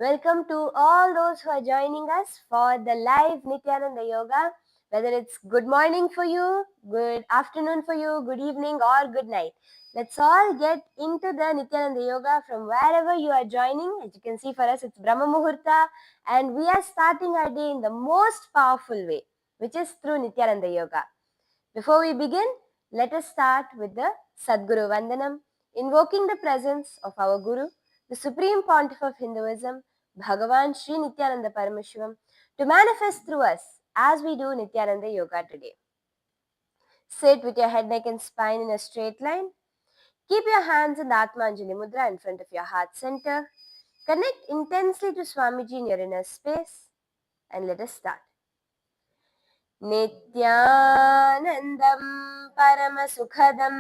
Welcome to all those who are joining us for the live Nithyananda Yoga. Whether it's good morning for you, good afternoon for you, good evening or good night. Let's all get into the Nithyananda Yoga from wherever you are joining. As you can see, for us it's Brahma Muhurta, and we are starting our day in the most powerful way, which is through Nithyananda Yoga. Before we begin, let us start with the Sadguru Vandanam, invoking the presence of our Guru, the Supreme Pontiff of Hinduism, Bhagavan Sri Nithyananda Paramashivam, to manifest through us as we do Nithyananda Yoga today. Sit with your head, neck and spine in a straight line. Keep your hands in the Atmanjali Mudra in front of your heart center. Connect intensely to Swamiji in your inner space, and let us start. नित्यानन्दं परमसुखदं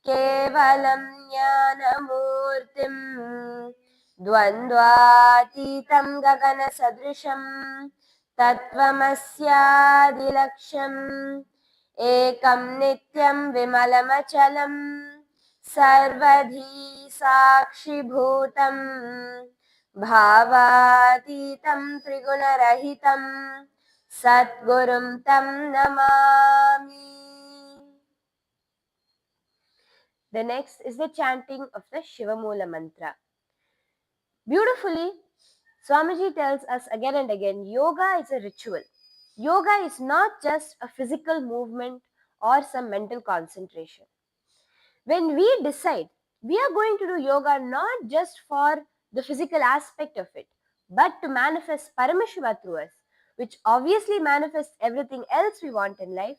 केवलं ज्ञानमूर्तिं द्वन्द्वातीतं गगनसदृशं तत्त्वमस्यादिलक्ष्यम् एकं नित्यं विमलमचलं सर्वधी साक्षिभूतं भावातीतं त्रिगुणरहितं Satgurum Tam Namami. The next is the chanting of the Shivamoola mantra. Beautifully, Swamiji tells us again and again, yoga is a ritual. Yoga is not just a physical movement or some mental concentration. When we decide we are going to do yoga not just for the physical aspect of it, but to manifest Paramashiva through us, which obviously manifests everything else we want in life,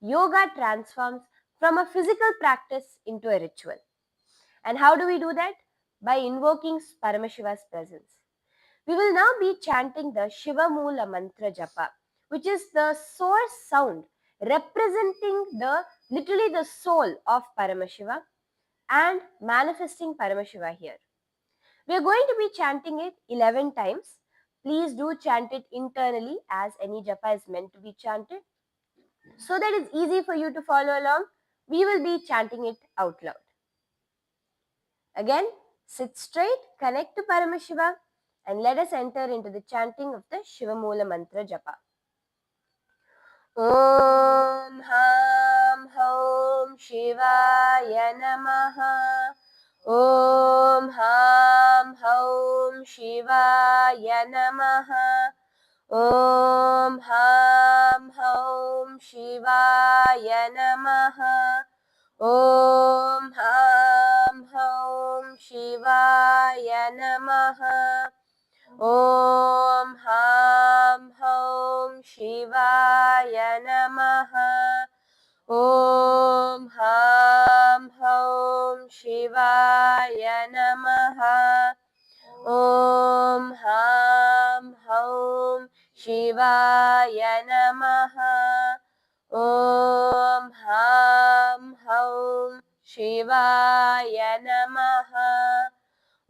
yoga transforms from a physical practice into a ritual. And how do we do that? By invoking Paramashiva's presence. We will now be chanting the Shivamoola mantra japa, which is the source sound representing literally the soul of Paramashiva and manifesting Paramashiva here. We are going to be chanting it 11 times. Please do chant it internally as any japa is meant to be chanted. So that it's easy for you to follow along, we will be chanting it out loud. Again, sit straight, connect to Paramashiva, and let us enter into the chanting of the Shivamoola mantra japa. Om Ham Hom Shivaya Namaha. Om Ham Hom Shivaya Namaha. Om Ham Hom Shivaya Namaha. Om Ham Hom Shivaya Namaha. Om Ham Hom Shivaya Namaha. Om Ham Hom Shivaya Namaha. Om Ham Hom Shivaya Namaha. Om Ham Hom Shivaya Namaha.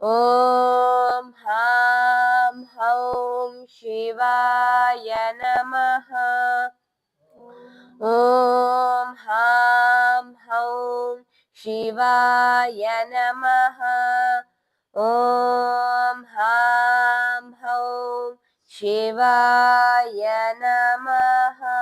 Om Ham Hom Shivaya Namaha. Om Ham Hom Shivaya Namaha. Om Ham Hom Shivaya Namaha.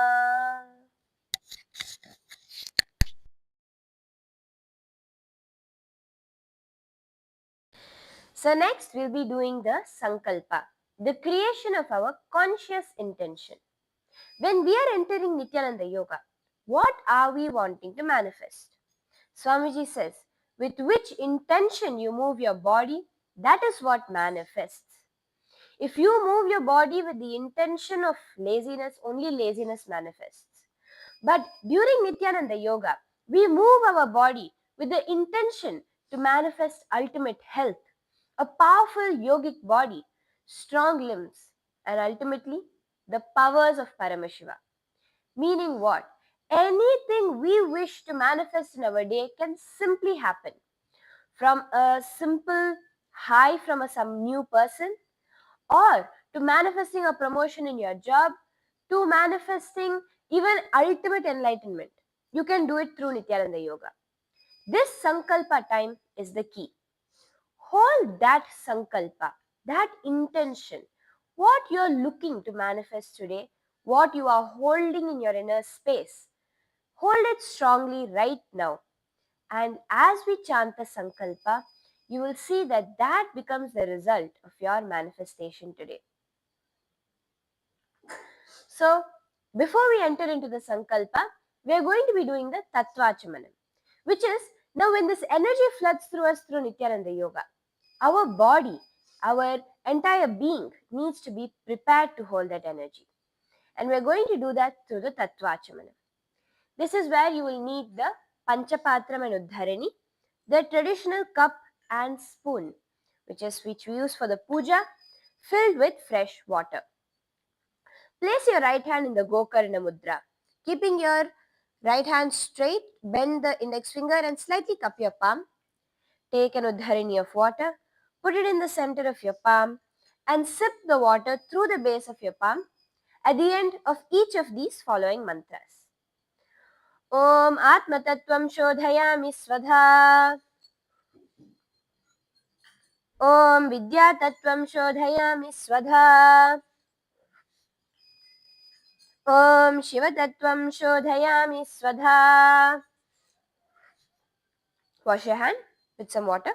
So next we'll be doing the Sankalpa, the creation of our conscious intention. When we are entering Nithyananda Yoga, what are we wanting to manifest? Swamiji says, with which intention you move your body, that is what manifests. If you move your body with the intention of laziness, only laziness manifests. But during Nithyananda Yoga, we move our body with the intention to manifest ultimate health, a powerful yogic body, strong limbs, and ultimately the powers of Paramashiva. Meaning what? Anything we wish to manifest in our day can simply happen. From a simple hi from some new person, or to manifesting a promotion in your job, to manifesting even ultimate enlightenment. You can do it through Nithyananda Yoga. This Sankalpa time is the key. Hold that Sankalpa. that intention, what you're looking to manifest today, what you are holding in your inner space. Hold it strongly right now. And as we chant the Sankalpa, you will see that that becomes the result of your manifestation today. So, before we enter into the Sankalpa, we are going to be doing the Tattvachamanam, which is now when this energy floods through us through Nithyananda Yoga, our body, our entire being needs to be prepared to hold that energy. And we're going to do that through the Tattvachamanam. This is where you will need the Panchapatram and Uddharani, the traditional cup and spoon, which we use for the puja, filled with fresh water. Place your right hand in the Gokarna Mudra. Keeping your right hand straight, bend the index finger and slightly cup your palm. Take an Uddharani of water, put it in the center of your palm and sip the water through the base of your palm at the end of each of these following mantras. Om Atmatattvam Shodhayami Svadha. Om Vidyatattvam Shodhayami Svadha. Om Shivatattvam Shodhayami Svadha. Wash your hand with some water.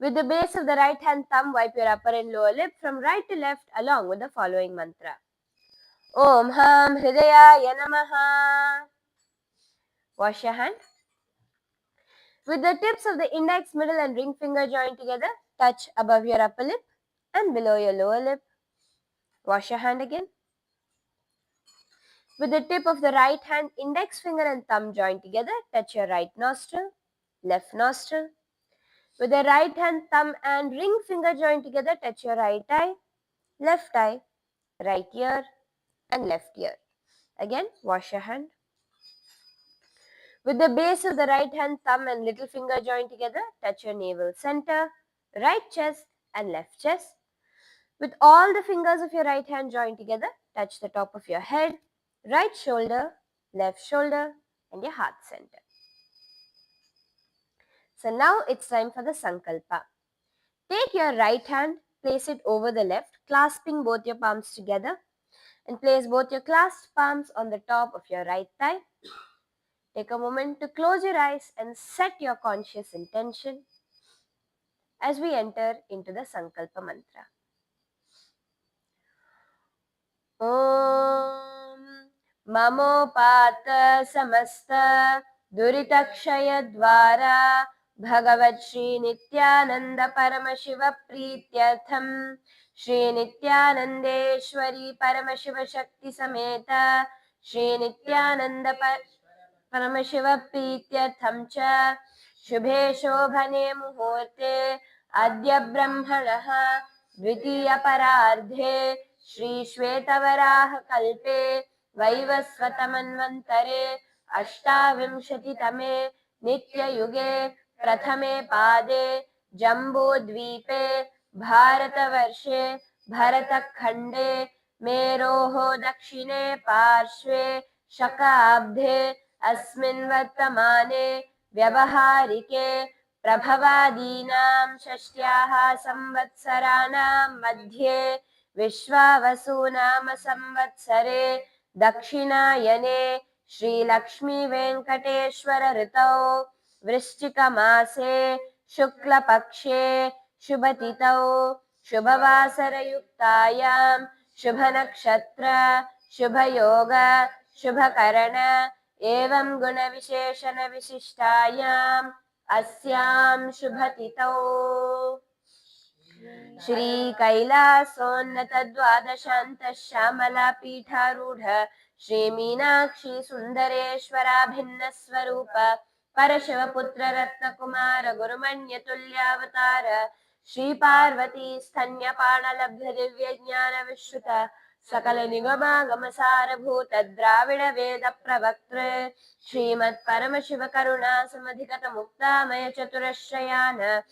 With the base of the right hand thumb, wipe your upper and lower lip from right to left along with the following mantra. Om Ham Hridayaya Namaha. Wash your hand. With the tips of the index, middle and ring finger joined together, touch above your upper lip and below your lower lip. Wash your hand again. With the tip of the right hand, index finger and thumb joined together, touch your right nostril, left nostril. With the right hand, thumb and ring finger joined together, touch your right eye, right ear and left ear. Again, wash your hand. With the base of the right hand, thumb and little finger joined together, touch your navel center, right chest and left chest. With all the fingers of your right hand joined together, touch the top of your head, right shoulder, left shoulder and your heart center. So now it's time for the Sankalpa. Take your right hand, place it over the left, clasping both your palms together and place both your clasped palms on the top of your right thigh. Take a moment to close your eyes and set your conscious intention as we enter into the Sankalpa mantra. Om Mamopata Samasta Duritakshaya Dvara Bhagavat Shri Nithyananda Paramashiva Prityartham Shri Nithyanandeshwari Paramashiva Shakti Sameta Shri Nithyananda Paramashiva Prityartham Cha Shubhe Shobhane Muhurte Adya Brahmanaha Dvitiya Parardhe Shri Shvetavaraha Kalpe Vaivasvatamanvantare Ashtavimshatitame Nitya Yuge Prathame Pade Jambu Dvipe Bharatavarshe Bharatakhande Meroho Dakshine Parshve Shakabdhe Asmin Vartamane Vyavaharike Prabhavadinam Shashtyaha Samvatsaranam Madhye Vishwavasунama Samvatsare Dakshinayane Shri Lakshmi Venkateshwara Ritau Vrishchika Mase Shukla Pakshe Shubhatitau Shubhavasara Yuktayam Shubhanakshatra Shubhayoga Shubhakarana Evam Guna Visheshana Vishishtayam Asyam Shubhatitau Shri Kailasonnata Dwadashanta Shamala Pitharudha Shri Meenakshi Sundareshwara Bhinna Swarupa Parashiva Putra Ratna Kumara Gurumanya Tulyavatara Shri Parvati Sthanya Pana Labdha Divya Jnana Vishruta Sakala Nigama Gamasara Bhuta Dravida Veda Pravaktra Shrimat Paramashiva Karuna Samadhikata Mukta Maya Chaturashrayana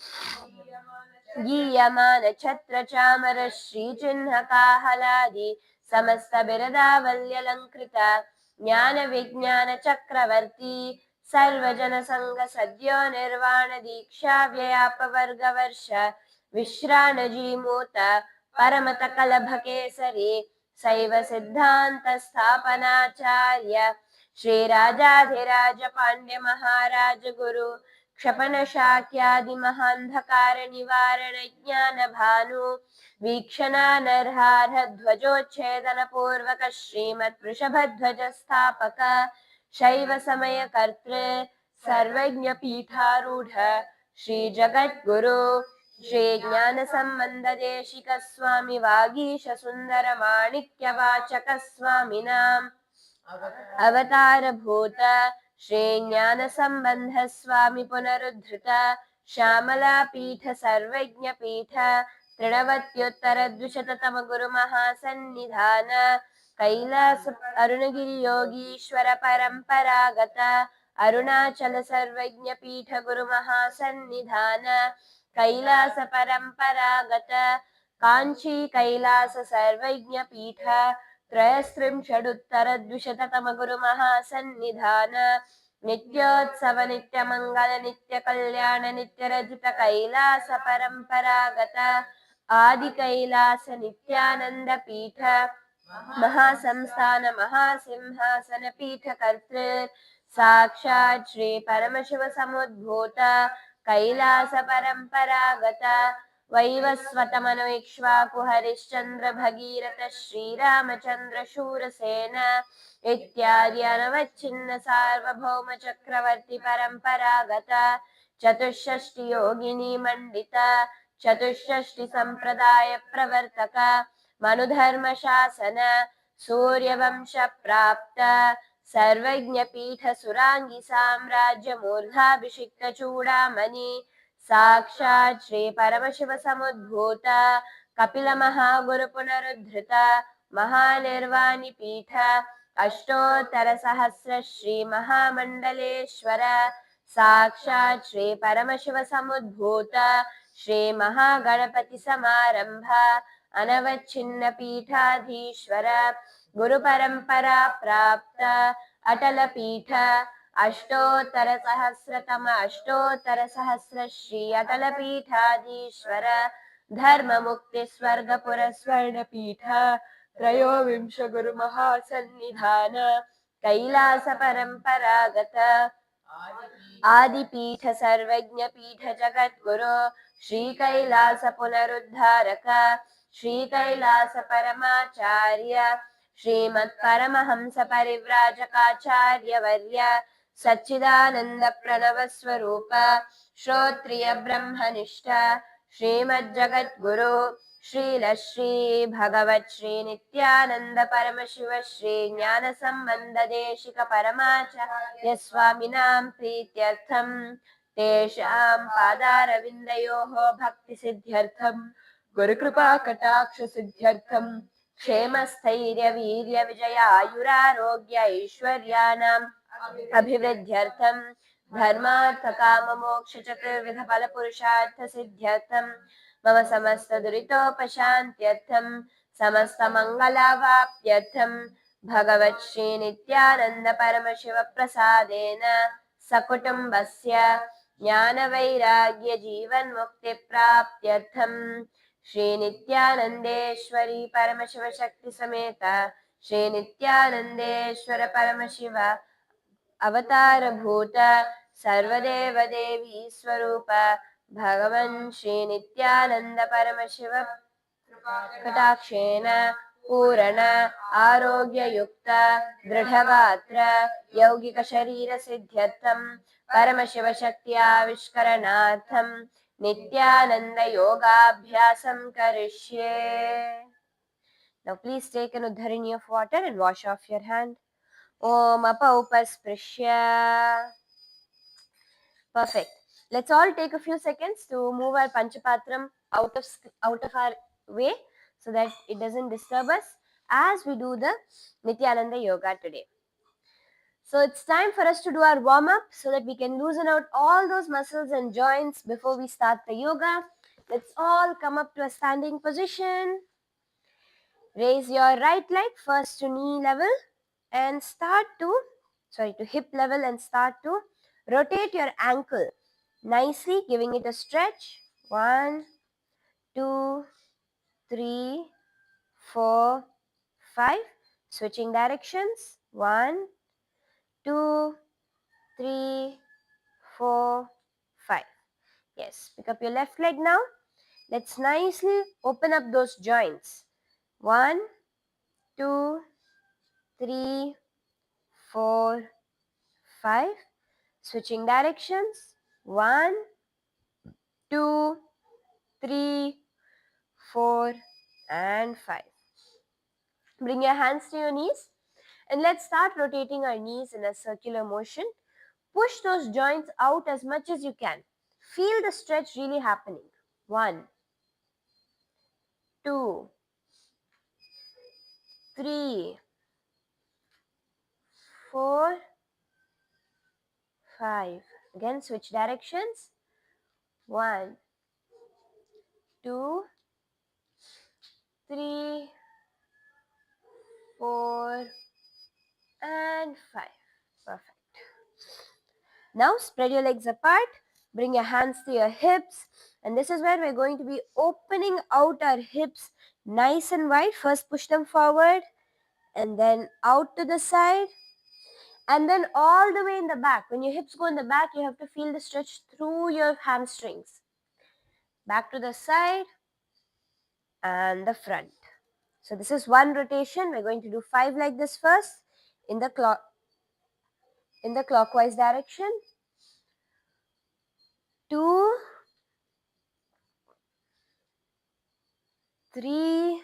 Giyamana Chatra Chamara Shri Chinha Kahaladi Samasta Biradavallalankrita Jnana Vijnana Chakravarti Sarvajana Sangha Sadhyo Nirvana Diksha Vyapavarga Varsha विश्राणजीमूत परमतकलभकेसरी शैव सिद्धान्तस्थापनाचार्य श्रीराजाधिराज पाण्ड्य महाराज गुरु क्षपन शाक्यादि महान्धकार निवारण ज्ञान भानु वीक्षणानर्हार्ह ध्वजोच्छेदन पूर्वक श्रीमत् वृषभध्वज स्थापक शैव समय कर्तृ सर्वज्ञ पीठारूढ़ श्री जगद्गुरु श्री ज्ञान संबंध देशिक स्वामी वागीश सुंदर माणिक्य वाचक स्वामिनां अवतार भूत श्री ज्ञान संबंध स्वामी पुनरुद्धृत श्यामला पीठ सर्वज्ञ पीठ तृणवत्योत्तर द्विशततम गुरु महासन्निधान कैलास अरुणगिरि योगीश्वर परंपरागत अरुणाचल सर्वज्ञ पीठ गुरु महासन्निधान कैलास परंपरागत कांची कैलास सर्वज्ञ पीठ त्रयस्त्रिंशदुत्तर द्विशततम गुरु महासन्निधान नित्योत्सव नित्य मंगल नित्य कल्याण नित्य रजित कैलास परंपरागत आदि कैलास नित्यानंद पीठ महासंस्थान महासिंहासन पीठ कर्तृ साक्षात् श्री परमशिव समुद्भूत कैलास परंपरागत वैवस्वतमनुक्ष्वाकु हरिश्चंद्र भगीरथ श्रीरामचंद्र शूरसेन इत्यादि अनवच्छिन्न सार्वभौम चक्रवर्ती परंपरागत चतुष्षष्टि योगिनी मंडित चतुष्षष्टि संप्रदाय प्रवर्तक मनुधर्म शासन सूर्यवंश प्राप्त सर्वज्ञ पीठ सुरांगी साम्राज्य मूर्धाभिषिक्त चूड़ामणि साक्षात् श्री परमशिव समुद्भूत कपिल महागुरु पुनरुद्धृत महानिर्वाणि पीठ अष्टोत्तर सहस्र श्री महामंडलेश्वर साक्षात् श्री परमशिव समुद्भूत श्री महागणपति समारंभ अनवच्छिन्न पीठाधीश्वर गुरु परंपरा प्राप्त अटल पीठ अष्टोत्तर सहस्र श्री अटल पीठाधीश्वर धर्म मुक्ति स्वर्गपुर स्वर्ण पीठ त्रयोविंश गुरु महासन्निधान कैलास परंपरागत आदिपीठ सर्वज्ञ पीठ जगद्गुरु श्री कैलास पुनरुद्धारक श्री कैलास परमाचार्य श्रीमत् परमहंस परिव्राजकाचार्य वर्य सच्चिदानंद प्रणव स्वरूप श्रोत्रिय ब्रह्मनिष्ठ श्रीमद् जगद्गुरु श्रील श्री भगवत् श्री नित्यानंद परमशिव श्री ज्ञान संबंध देशिक परमाचार्य स्वामिनां प्रीत्यर्थं तेषां पादारविन्दयोः भक्ति सिद्ध्यर्थं गुरुकृपा कटाक्ष सिद्ध्यर्थं क्षेम स्थैर्य वीर्य विजय आयुरारोग्य ऐश्वर्याणाम् अभिवृद्ध्यर्थं धर्मार्थ काम मोक्ष चतुर्विध फल पुरुषार्थ सिद्ध्यर्थं मम समस्त दुरितोपशान्त्यर्थं समस्त मंगलावाप्त्यर्थं भगवत् श्री नित्यानंद परमशिव प्रसादेन सकुटुम्बस्य ज्ञान वैराग्य जीवन मुक्ति प्राप्त्यर्थं श्री नित्यानंदेश्वरी परमशिव शक्ति समेत श्री नित्यानंदेश्वर परमशिव अवतार भूत सर्वदेव देवी स्वरूप भगवन् श्री नित्यानंद परमशिव कटाक्षेन पूर्ण आरोग्य युक्त दृढ़गात्र यौगिक शरीर सिद्ध्यर्थं परमशिव शक्ति आविष्करणार्थं नित्यानंद योगाभ्यासं करिष्ये. Now please take an uddharini of water and wash off your hand. Om apaupasprisya. Perfect. Let's all take a few seconds to move our Panchapatram out of our way so that it doesn't disturb us as we do the Nithyananda Yoga today. So it's time for us to do our warm up so that we can loosen out all those muscles and joints before we start the yoga. Let's all come up to a standing position. Raise your right leg first to knee level and to hip level and start to rotate your ankle nicely, giving it a stretch. 1, 2, 3, 4, 5. Switching directions. 1, 2, 3, 4, 5. Yes, pick up your left leg now. Let's nicely open up those joints. 1, 2, 3, 4, 5. Switching directions. 1, 2, 3, 4, and 5. Bring your hands to your knees and let's start rotating our knees in a circular motion. Push those joints out as much as you can. Feel the stretch really happening. 1, 2, 3, 4, 5. Again, switch directions. 1, 2, 3, 4, and 5. Perfect. Now spread your legs apart. Bring your hands to your hips. And this is where we're going to be opening out our hips nice and wide. First push them forward and then out to the side. And then all the way in the back. When your hips go in the back, you have to feel the stretch through your hamstrings. Back to the side and the front. So this is one rotation. We're going to do 5 like this first in the clockwise direction. 2, 3,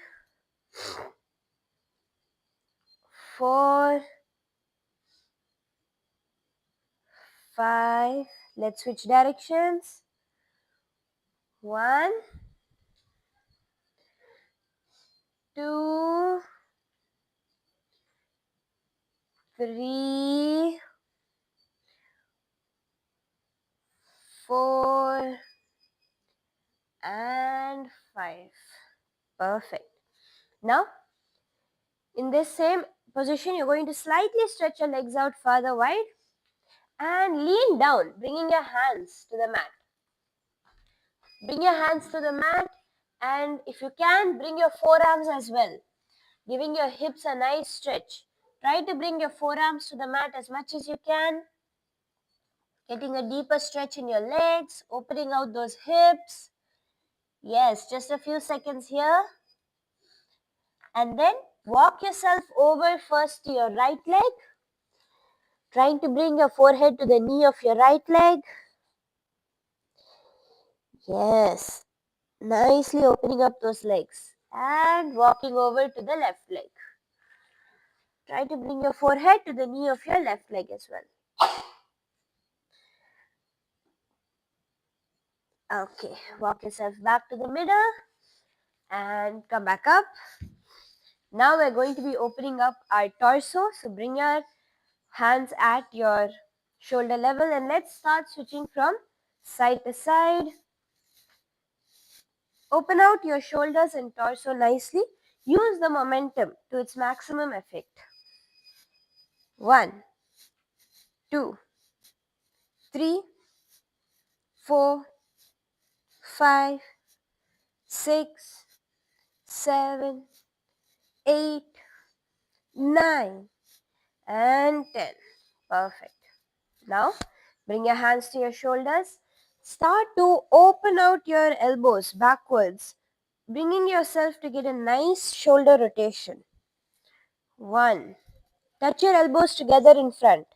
4, 5. Let's switch directions. 1, 2, 3, 4, and 5. Perfect. Now, in this same position, you're going to slightly stretch your legs out further wide and lean down, bringing your hands to the mat. Bring your hands to the mat and if you can, bring your forearms as well, giving your hips a nice stretch. Try to bring your forearms to the mat as much as you can, getting a deeper stretch in your legs, opening out those hips. Yes, just a few seconds here. And then walk yourself over first to your right leg, trying to bring your forehead to the knee of your right leg. Yes, nicely opening up those legs and walking over to the left leg. Try to bring your forehead to the knee of your left leg as well. Okay, walk yourself back to the middle and come back up. Now we're going to be opening up our torso. So bring your hands at your shoulder level and let's start switching from side to side. Open out your shoulders and torso nicely. Use the momentum to its maximum effect. 1, 2, 3, 4, 5, 6, 7, 8, 9, and 10. Perfect. Now, bring your hands to your shoulders. Start to open out your elbows backwards, bringing yourself to get a nice shoulder rotation. 1. Touch your elbows together in front.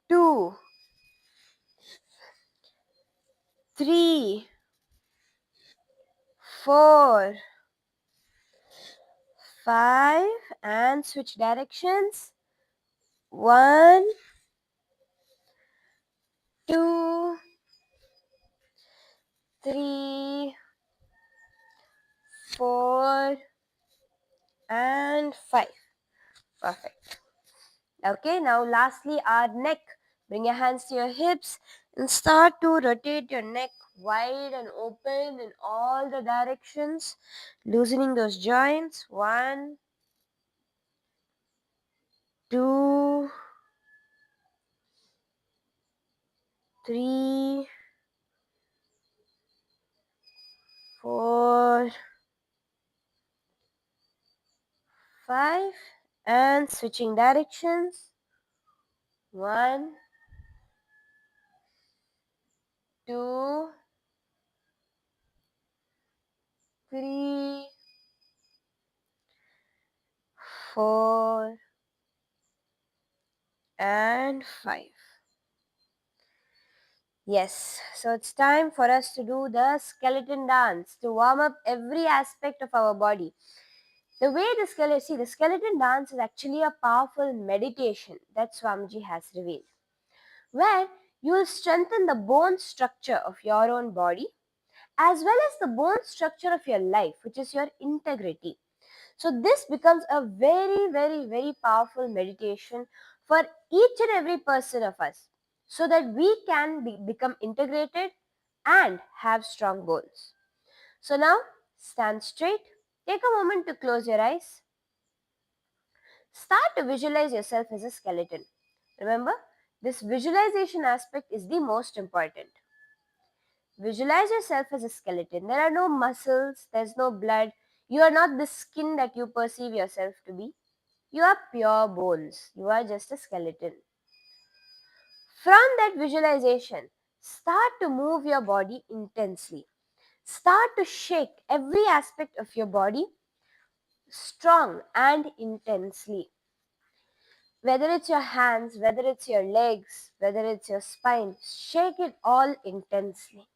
2, 3, 4, 5, and switch directions. 1, 2, 3, 4, and 5. Perfect. Okay, now lastly our neck. Bring your hands to your hips and start to rotate your neck wide and open in all the directions, loosening those joints. 1, 2, 3, 4, 5, and switching directions. 1, 2, 3, 4, and 5. Yes, so it's time for us to do the skeleton dance to warm up every aspect of our body. The way the skeleton dance is actually a powerful meditation that Swamiji has revealed, where you will strengthen the bone structure of your own body as well as the bone structure of your life, which is your integrity. So this becomes a very, very, very powerful meditation for each and every person of us so that we can become integrated and have strong bones. So now stand straight, take a moment to close your eyes. Start to visualize yourself as a skeleton. Remember, this visualization aspect is the most important. Visualize yourself as a skeleton. There are no muscles, there's no blood. You are not the skin that you perceive yourself to be. You are pure bones. You are just a skeleton. From that visualization, start to move your body intensely. Start to shake every aspect of your body strong and intensely. Whether it's your hands, whether it's your legs, whether it's your spine, shake it all intensely.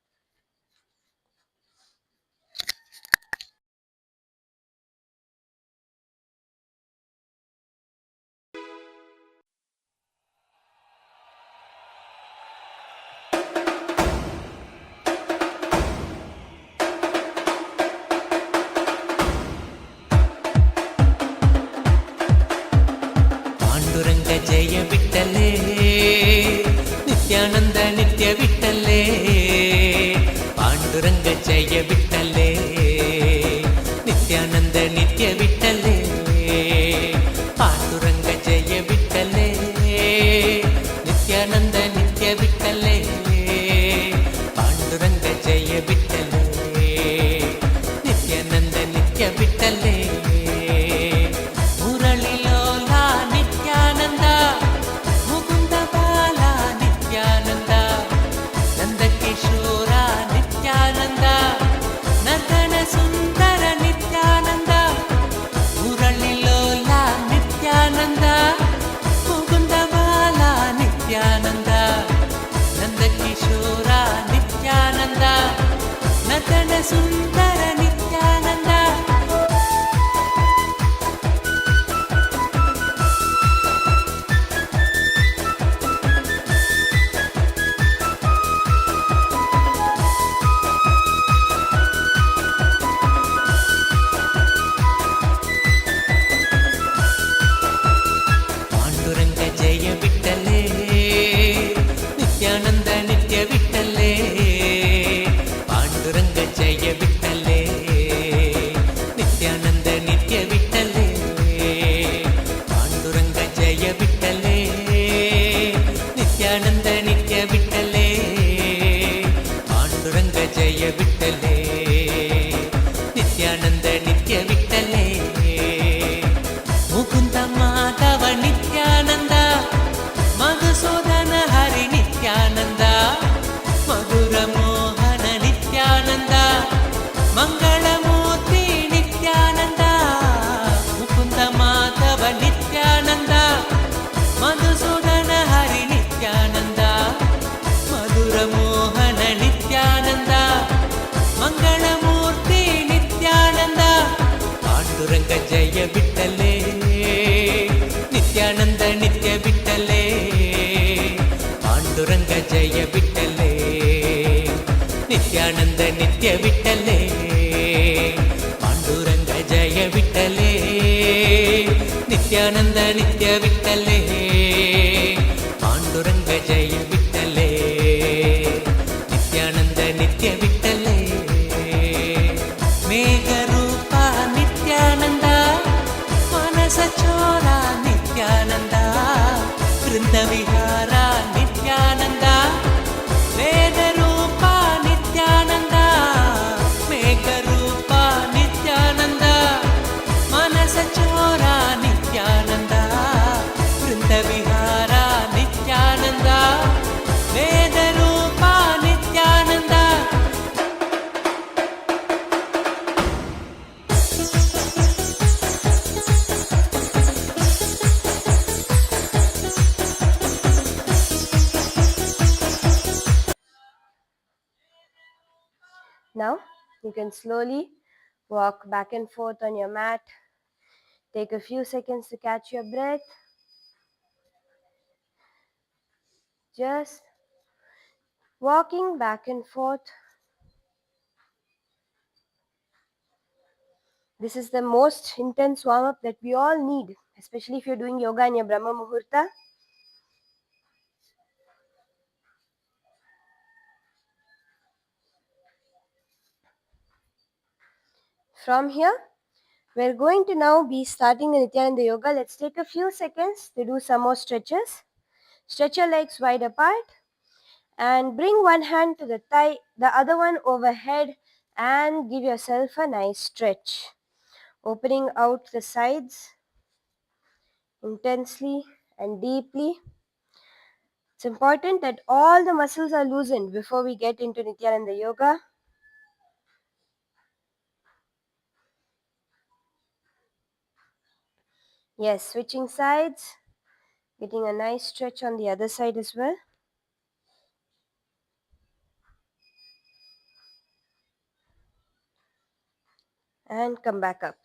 जय विठ्ठले नित्यानंद नित्य विठ्ठले पांडुरंग जय विठ्ठले नित्यानंद नित्य विठ्ठले पांडुरंग जय विठ्ठले नित्यानंद नित्य विठ्ठले पांडुरंग जय विठ्ठले नित्यानंद नित्य विठ्ठले सुंदर नित्यानंद पांडुरंग जय विठ्ठले नित्यानंद नित्य विठ्ठले पांडुरंग जय विठ्ठले नित्यानंद नित्य विठ्ठले पांडुरंग जय विठ्ठले नित्यानंद नित्य विठ्ठले पांडुरंग जय विठ्ठले नित्यानंद नित्य विठ्ठले मुकुंद माधव नित्यानंद मधुसूदन हरि नित्यानंद मधुर मोहन नित्यानंद मंगलमूर्ति नित्यानंद मुकुंद माधव नित्यानंद मधुसूदन हरि नित्यानंद मधुर मोहन नित्यानंद मंगलमूर्ति नित्यानंद पांडुरंग जय विठ्ठले नित्यानंद नित्य विठ्ठले पांडुरंग जय विठ्ठले नित्यानंद नित्य विठ्ठले पांडुरंग जय विठ्ठले नित्यानंद नित्य विठ्ठले पांडुरंग जय विठ्ठले नित्यानंद नित्य विठ्ठले मेघरूपा नित्यानंद मनस चोरा नित्यानंद वृंदविहारा नित्यानंद वेदरूपा नित्यानंद मेघरूपा नित्यानंद मनस चोरा Now you can slowly walk back and forth on your mat. Take a few seconds to catch your breath. Just walking back and forth. This is the most intense warm up that we all need, especially if you're doing yoga in your Brahma Muhurta. From here, we're going to now be starting the Nithyananda Yoga. Let's take a few seconds to do some more stretches. Stretch your legs wide apart and bring one hand to the thigh, the other one overhead, and give yourself a nice stretch. Opening out the sides intensely and deeply. It's important that all the muscles are loosened before we get into Nithyananda Yoga. Yes, switching sides, getting a nice stretch on the other side as well. And come back up.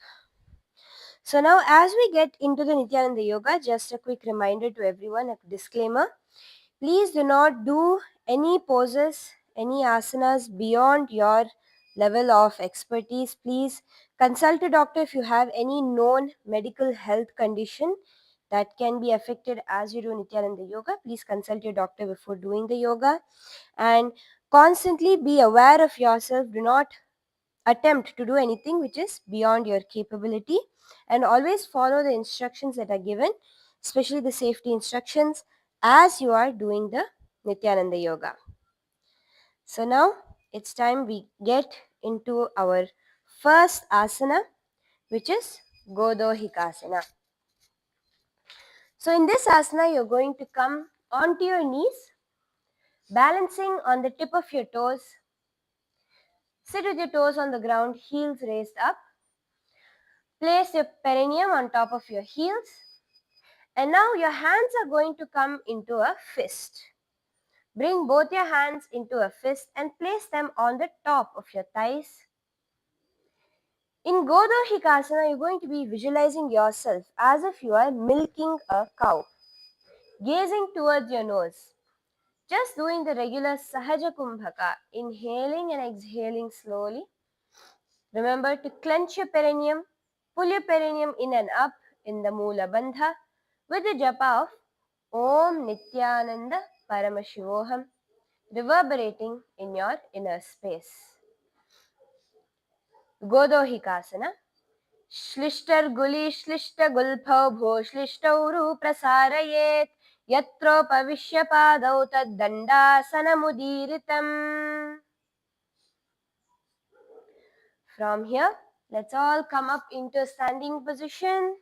So now as we get into the Nithyananda Yoga, just a quick reminder to everyone, a disclaimer. Please do not do any poses, any asanas beyond your level of expertise. Please consult a doctor if you have any known medical health condition that can be affected as you do Nithyananda Yoga. Please consult your doctor before doing the yoga and constantly be aware of yourself. Do not attempt to do anything which is beyond your capability and always follow the instructions that are given, especially the safety instructions as you are doing the Nithyananda Yoga. So now it's time we get into our first asana, which is Godohikasana. So in this asana, you're going to come onto your knees, balancing on the tip of your toes. Sit with your toes on the ground, heels raised up. Place your perineum on top of your heels. And now your hands are going to come into a fist. Bring both your hands into a fist and place them on the top of your thighs. In Godohikasana, you're going to be visualizing yourself as if you are milking a cow, gazing towards your nose. Just doing the regular Sahaja Kumbhaka, inhaling and exhaling slowly. Remember to clench your perineum, pull your perineum in and up in the Mula Bandha with the japa of Om Nithyananda Paramashivoham, reverberating in your inner space. Godohikasana. श्लिष्टर्गुलि श्लिष्टगुल्फौ भो श्लिष्टौरु प्रसारयेत् यत्रोपविश्य पादौ तद्दण्डासनमुदीरितम्. From here, let's all come up into a standing position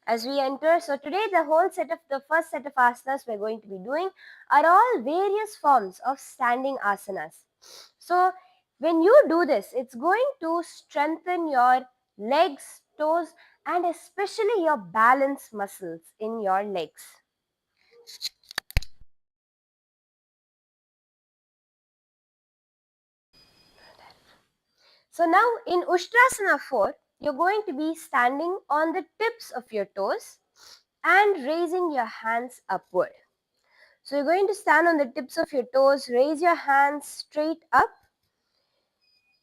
as we enter. So today the first set of asanas we're going to be doing are all various forms of standing asanas. So when you do this, it's going to strengthen your legs, toes, and especially your balance muscles in your legs. So now in Ushtrasana 4, you're going to be standing on the tips of your toes and raising your hands upward. So you're going to stand on the tips of your toes, raise your hands straight up.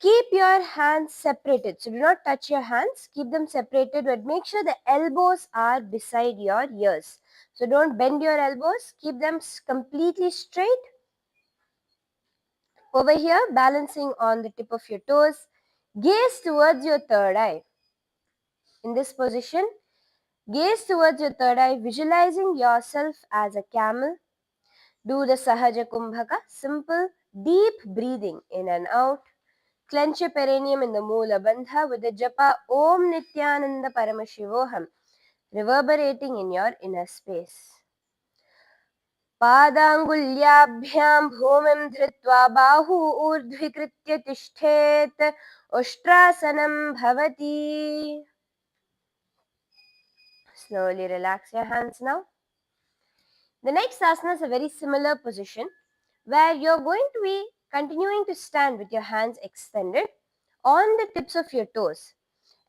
Keep your hands separated. So do not touch your hands, keep them separated, but make sure the elbows are beside your ears. So don't bend your elbows, keep them completely straight. Over here, balancing on the tip of your toes, gaze towards your third eye. In this position, gaze towards your third eye, visualizing yourself as a camel. Do the Sahaja Kumbhaka, simple, deep breathing in and out. Clench your perineum in the Mula Bandha with the japa Om Nithyananda Paramashivoham, reverberating in your inner space. पादाङ्गुल्याभ्यां भूमिं धृत्वा बाहु ऊर्ध्वीकृत्य तिष्ठेत् उष्ट्रासनं भवति. Slowly relax your hands now. The next asana is a very similar position where you're going to be continuing to stand with your hands extended on the tips of your toes,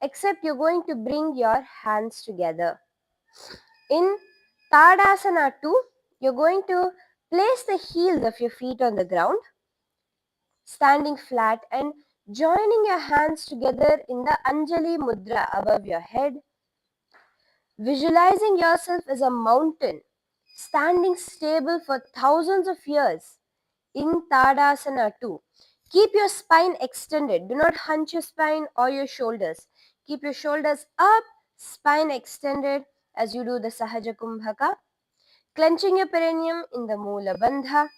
except you're going to bring your hands together. In Tadasana 2, you're going to place the heels of your feet on the ground, standing flat and joining your hands together in the Anjali Mudra above your head, visualizing yourself as a mountain standing stable for thousands of years in Tadasana 2. Keep your spine extended. Do not hunch your spine or your shoulders. Keep your shoulders up, spine extended as you do the Sahaja Kumbhaka. Clenching your perineum in the Moola Bandha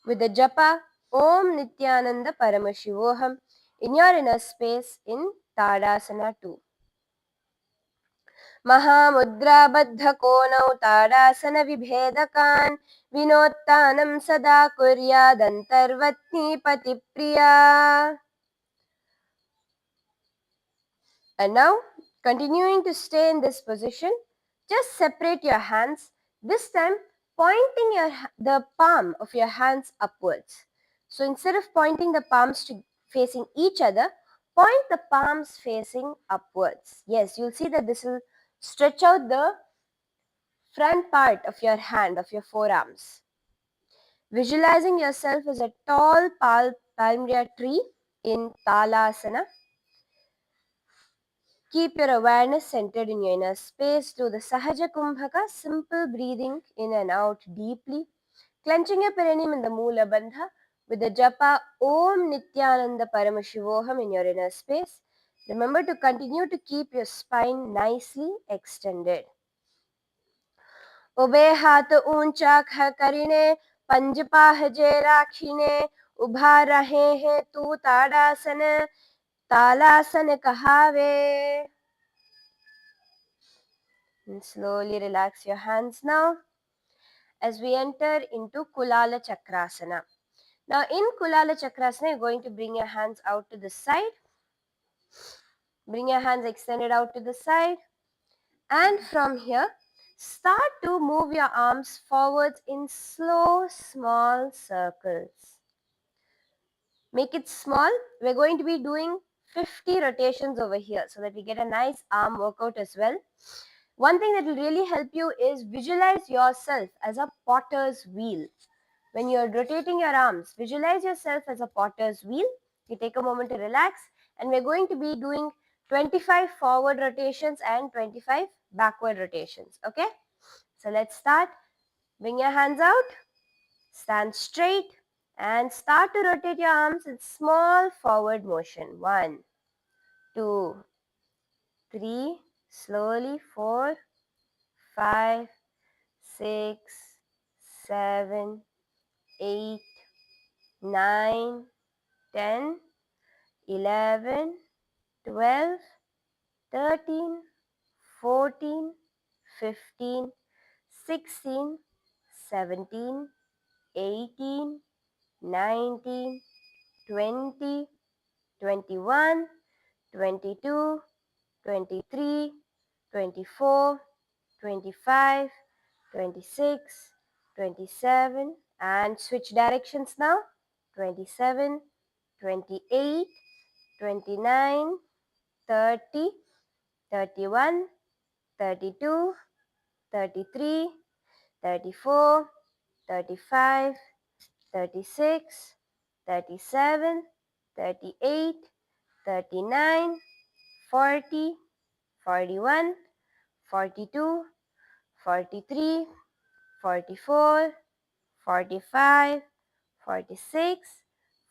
with the japa Om Nithyananda Paramashivoham in your inner space in Tadasana 2. महामुद्राबद्धकोनौ ताडासनविभेदकान् विनोत्तानं सदा कुर्यादन्तर्वत्नीपतिप्रिया. And now, continuing to stay in this position, just separate your hands, this time pointing the palm of your hands upwards. So instead of pointing the palms to facing each other, point the palms facing upwards. Yes, you'll see that this will stretch out the front part of your hand, of your forearms. Visualizing yourself as a tall palmyra tree in Talasana. Keep your awareness centered in your inner space. Do the Sahaja Kumbhaka, simple breathing in and out deeply. Clenching your perineum in the Moola Bandha with the japa Om Nithyananda Paramashivoham in your inner space. Remember to continue to keep your spine nicely extended. उभे हाथ ऊंचा करीने पंजपाहजे राखीने उभा रहे हैं तू ताड़ासन तालासन कहावे. And slowly relax your hands now as we enter into Kulala Chakrasana. Now in Kulala Chakrasana, you're going to bring your hands out to the side. Bring your hands extended out to the side. And from here, start to move your arms forwards in slow, small circles. Make it small. We're going to be doing 50 rotations over here so that we get a nice arm workout as well. One thing that will really help you is visualize yourself as a potter's wheel. When you're rotating your arms, visualize yourself as a potter's wheel. You take a moment to relax, and we're going to be doing 25 forward rotations and 25 backward rotations. Okay? So let's start. Bring your hands out, stand straight, and start to rotate your arms in small forward motion. 1, 2, 3, slowly 4, 5, 6, 7, 8, 9, 10, 11, 12, 13, 14, 15, 16, 17, 18, 19, 20, 21, 22, 23, 24, 25, 26, 27, and switch directions now. 27, 28, 29, 30, 31, 32, 33, 34, 35, 36, 37, 38, 39, 40, 41, 42, 43, 44, 45, 46,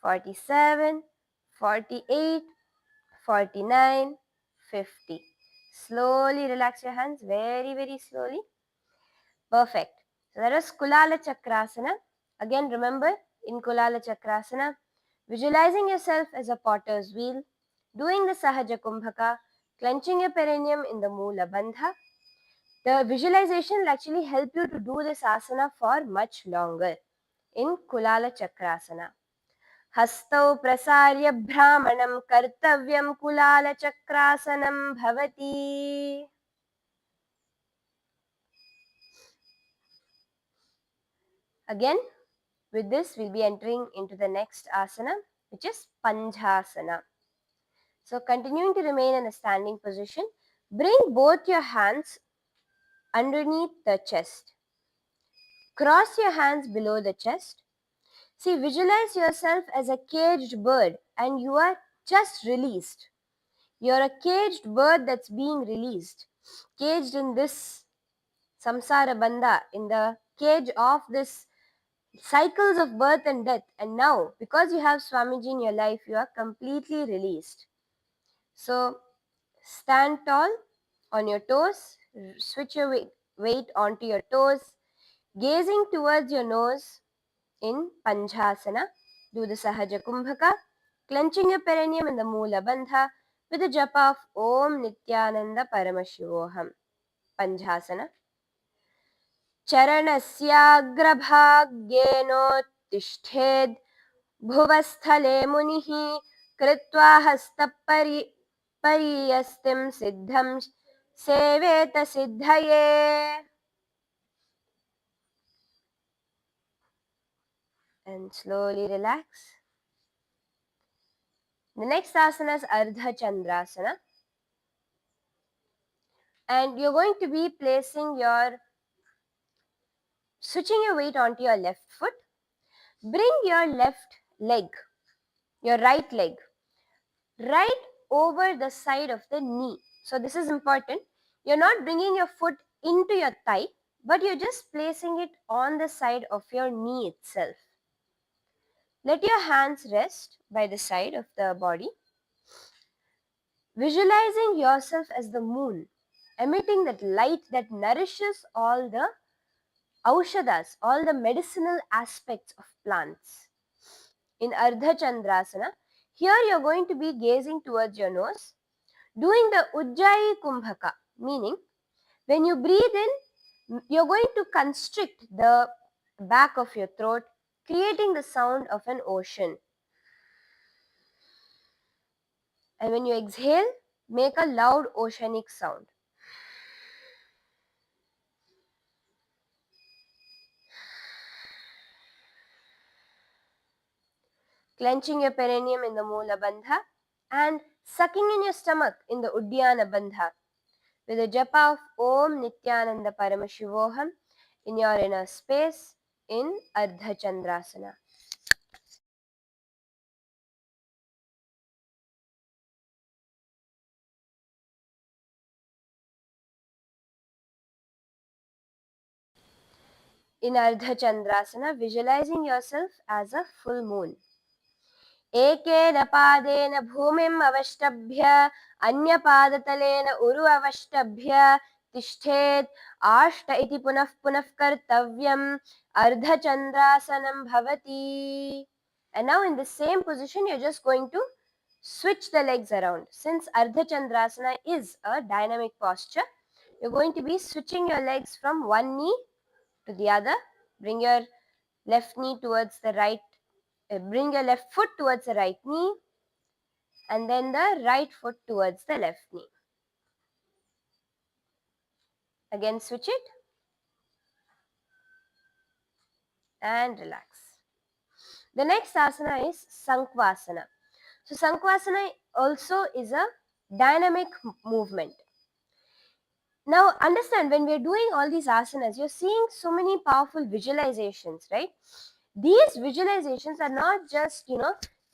47, 48, 49, 50. Slowly relax your hands, very, very slowly. Perfect. So that was Kulala Chakrasana. Again, remember, in Kulala Chakrasana, visualizing yourself as a potter's wheel, doing the Sahaja Kumbhaka, clenching your perineum in the Moola Bandha. The visualization will actually help you to do this asana for much longer in Kulala Chakrasana. हस्तौ प्रसार्य भ्रामणं कर्तव्यं कुलालचक्रासनं भवति. Again, With this, we'll be entering into the next asana, which is Panchasana. So continuing to remain in a standing position, bring both your hands underneath the chest. Cross your hands below the chest. See, visualize yourself as a caged bird and you are just released. You're a caged bird that's being released, caged in this samsara bandha, in the cage of this cycles of birth and death. And now, because you have Swamiji in your life, you are completely released. So, stand tall on your toes, switch your weight onto your toes, gazing towards your nose in Panchasana. Do the Sahaja Kumbhaka, clenching your perineum in the Moola Bandha with the japa of Om Nithyananda Paramashivoham. Panchasana. चरणस्याग्रभाग्येनोत्तिष्ठेद् भुवस्थले मुनिः कृत्वा हस्तपरीयस्तिं सिद्धं सेवेत सिद्धये. And slowly relax. The next asana is Ardha Chandrasana. And you're going to be switching your weight onto your left foot. Bring your left leg, your right leg, right over the side of the knee. So this is important. You're not bringing your foot into your thigh, but you're just placing it on the side of your knee itself. Let your hands rest by the side of the body. Visualizing yourself as the moon, emitting that light that nourishes all the aushadas, all the medicinal aspects of plants. In Ardha Chandrasana, here you're going to be gazing towards your nose, doing the Ujjayi Kumbhaka, meaning when you breathe in, you're going to constrict the back of your throat, creating the sound of an ocean. And when you exhale, make a loud oceanic sound. Clenching your perineum in the Moola Bandha and sucking in your stomach in the Uddiyana Bandha with a japa of Om Nithyananda Paramashivoham in your inner space in Ardha Chandrasana. In Ardha Chandrasana, visualizing yourself as a full moon. एकेन पादेन भूमिम् अवष्टभ्य अन्यपादतलेन उरु अवष्टभ्य तिष्ठेत् आष्ट इति पुनः पुनः कर्तव्यम् अर्धचन्द्रासनं भवति. And now in the same position you're just going to switch the legs around. Since Ardha Chandrasana is a dynamic posture, you're going to be switching your legs from one knee to the other. Bring your left knee towards the right, bring your left foot towards the right knee and then the right foot towards the left knee. Again switch it and relax. The next asana is Sankhvasana. So Sankhvasana also is a dynamic movement. Now understand, when we're doing all these asanas, you're seeing so many powerful visualizations, right? These visualizations are not just,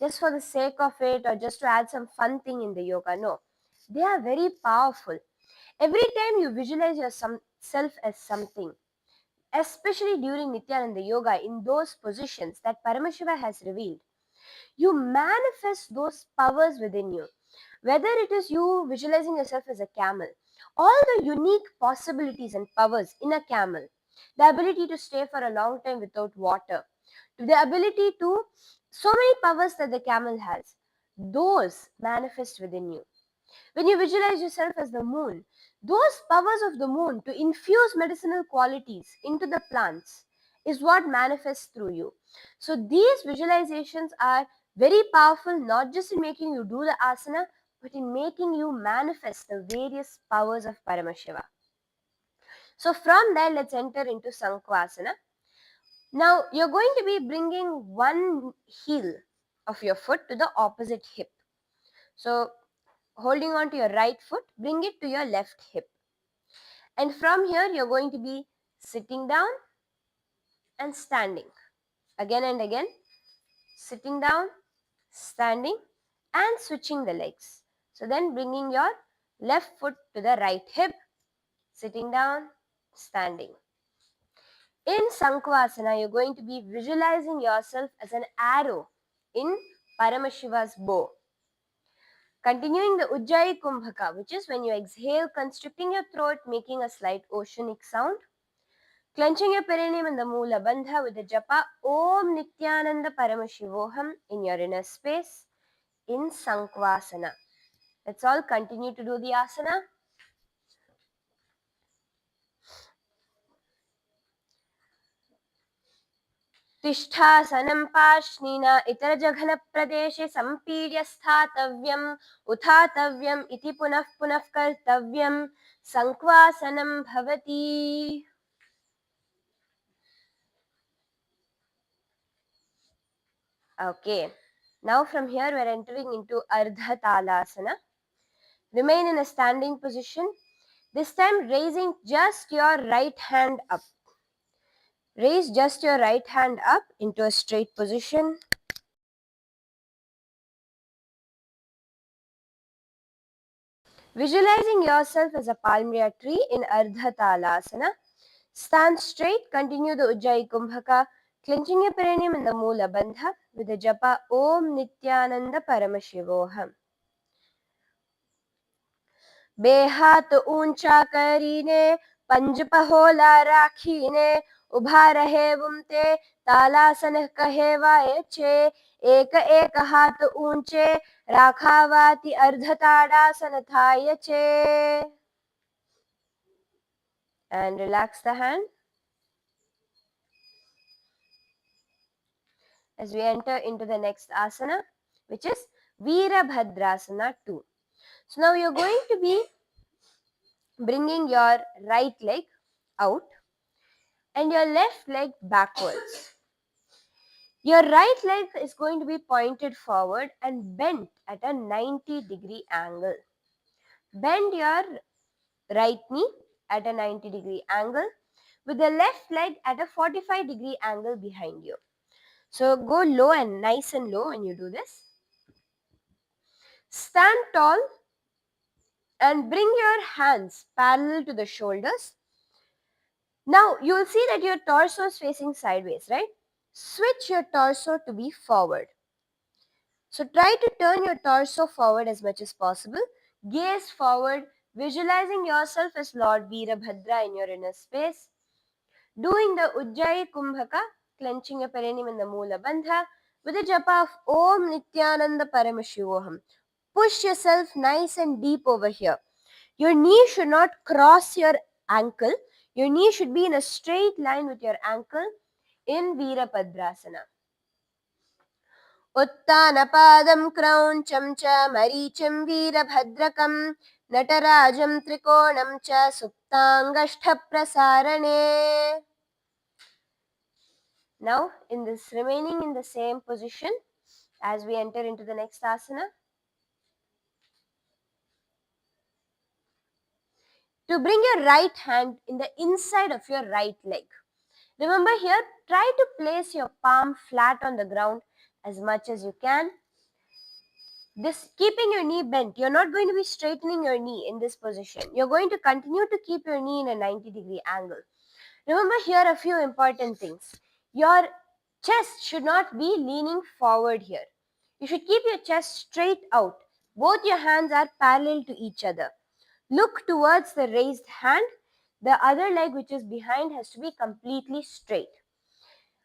just for the sake of it or just to add some fun thing in the yoga. No, they are very powerful. Every time you visualize yourself as something, especially during Nityananda Yoga, in those positions that Paramashiva has revealed, you manifest those powers within you. Whether it is you visualizing yourself as a camel, all the unique possibilities and powers in a camel, the ability to stay for a long time without water, to the ability to, so many powers that the camel has, those manifest within you. When you visualize yourself as the moon, those powers of the moon to infuse medicinal qualities into the plants is what manifests through you. So these visualizations are very powerful, not just in making you do the asana, but in making you manifest the various powers of Paramashiva. So from there, let's enter into Sankhvasana. Now you're going to be bringing one heel of your foot to the opposite hip. So holding on to your right foot, bring it to your left hip. And from here, you're going to be sitting down and standing. Again and again, sitting down, standing, and switching the legs. So then bringing your left foot to the right hip, sitting down, standing. In Sankhvasana, you're going to be visualizing yourself as an arrow in Paramashiva's bow. Continuing the Ujjayi Kumbhaka, which is when you exhale, constricting your throat, making a slight oceanic sound. Clenching your perineum in the Moola Bandha with the japa Om Nithyananda Paramashivoham in your inner space in Sankhvasana. Let's all continue to do the asana. तिष्ठासनं पार्ष्णिना इतरजघनप्रदेशे सम्पीड्य स्थातव्यम् उत्थातव्यम् इति पुनः पुनः कर्तव्यम् संक्वासनं भवति. Okay, now from here we are entering into Ardha Talasana. Remain in a standing position. This time raising just your right hand up. Raise just your right hand up into a straight position. Visualizing yourself as a palmyra tree in Ardha Talasana. Stand straight, continue the Ujjayi Kumbhaka, clenching your perineum in the Moola Bandha with the japa Om Nithyananda Paramashivoham. बेहात ऊंचा करीने पंज पहोला राखीने उभा रहे बुमते तालासन कहे वायचे एक एक हाथ ऊंचे राखावाति अर्धताड़ासन थायचे. And relax the hand as we enter into the next asana, which is Veerabhadrasana 2. So now you're going to be bringing your right leg out and your left leg backwards. Your right leg is going to be pointed forward and bent at a 90-degree angle. Bend your right knee at a 90-degree angle with the left leg at a 45-degree angle behind you. So go low and nice and low when you do this. Stand tall and bring your hands parallel to the shoulders. Now you will see that your torso is facing sideways, right? Switch your torso to be forward. So try to turn your torso forward as much as possible. Gaze forward, visualizing yourself as Lord Veerabhadra in your inner space. Doing the Ujjayi Kumbhaka, clenching your perineum in the Moola Bandha with the japa of Om Nithyananda Paramashivoham. Push yourself nice and deep over here. Your knee should not cross your ankle. Your knee should be in a straight line with your ankle in Veerabhadrasana. उत्तानपादं क्रौञ्चं च मरीचिं वीरभद्रकं नटराजं त्रिकोणं च सुप्ताङ्गष्ठप्रसारणे. Now remaining in the same position as we enter into the next asana. To bring your right hand in the inside of your right leg. Remember here, try to place your palm flat on the ground as much as you can. This keeping your knee bent, you're not going to be straightening your knee in this position. You're going to continue to keep your knee in a 90-degree angle. Remember here a few important things. Your chest should not be leaning forward here. You should keep your chest straight out. Both your hands are parallel to each other. Look towards the raised hand. The other leg which is behind has to be completely straight.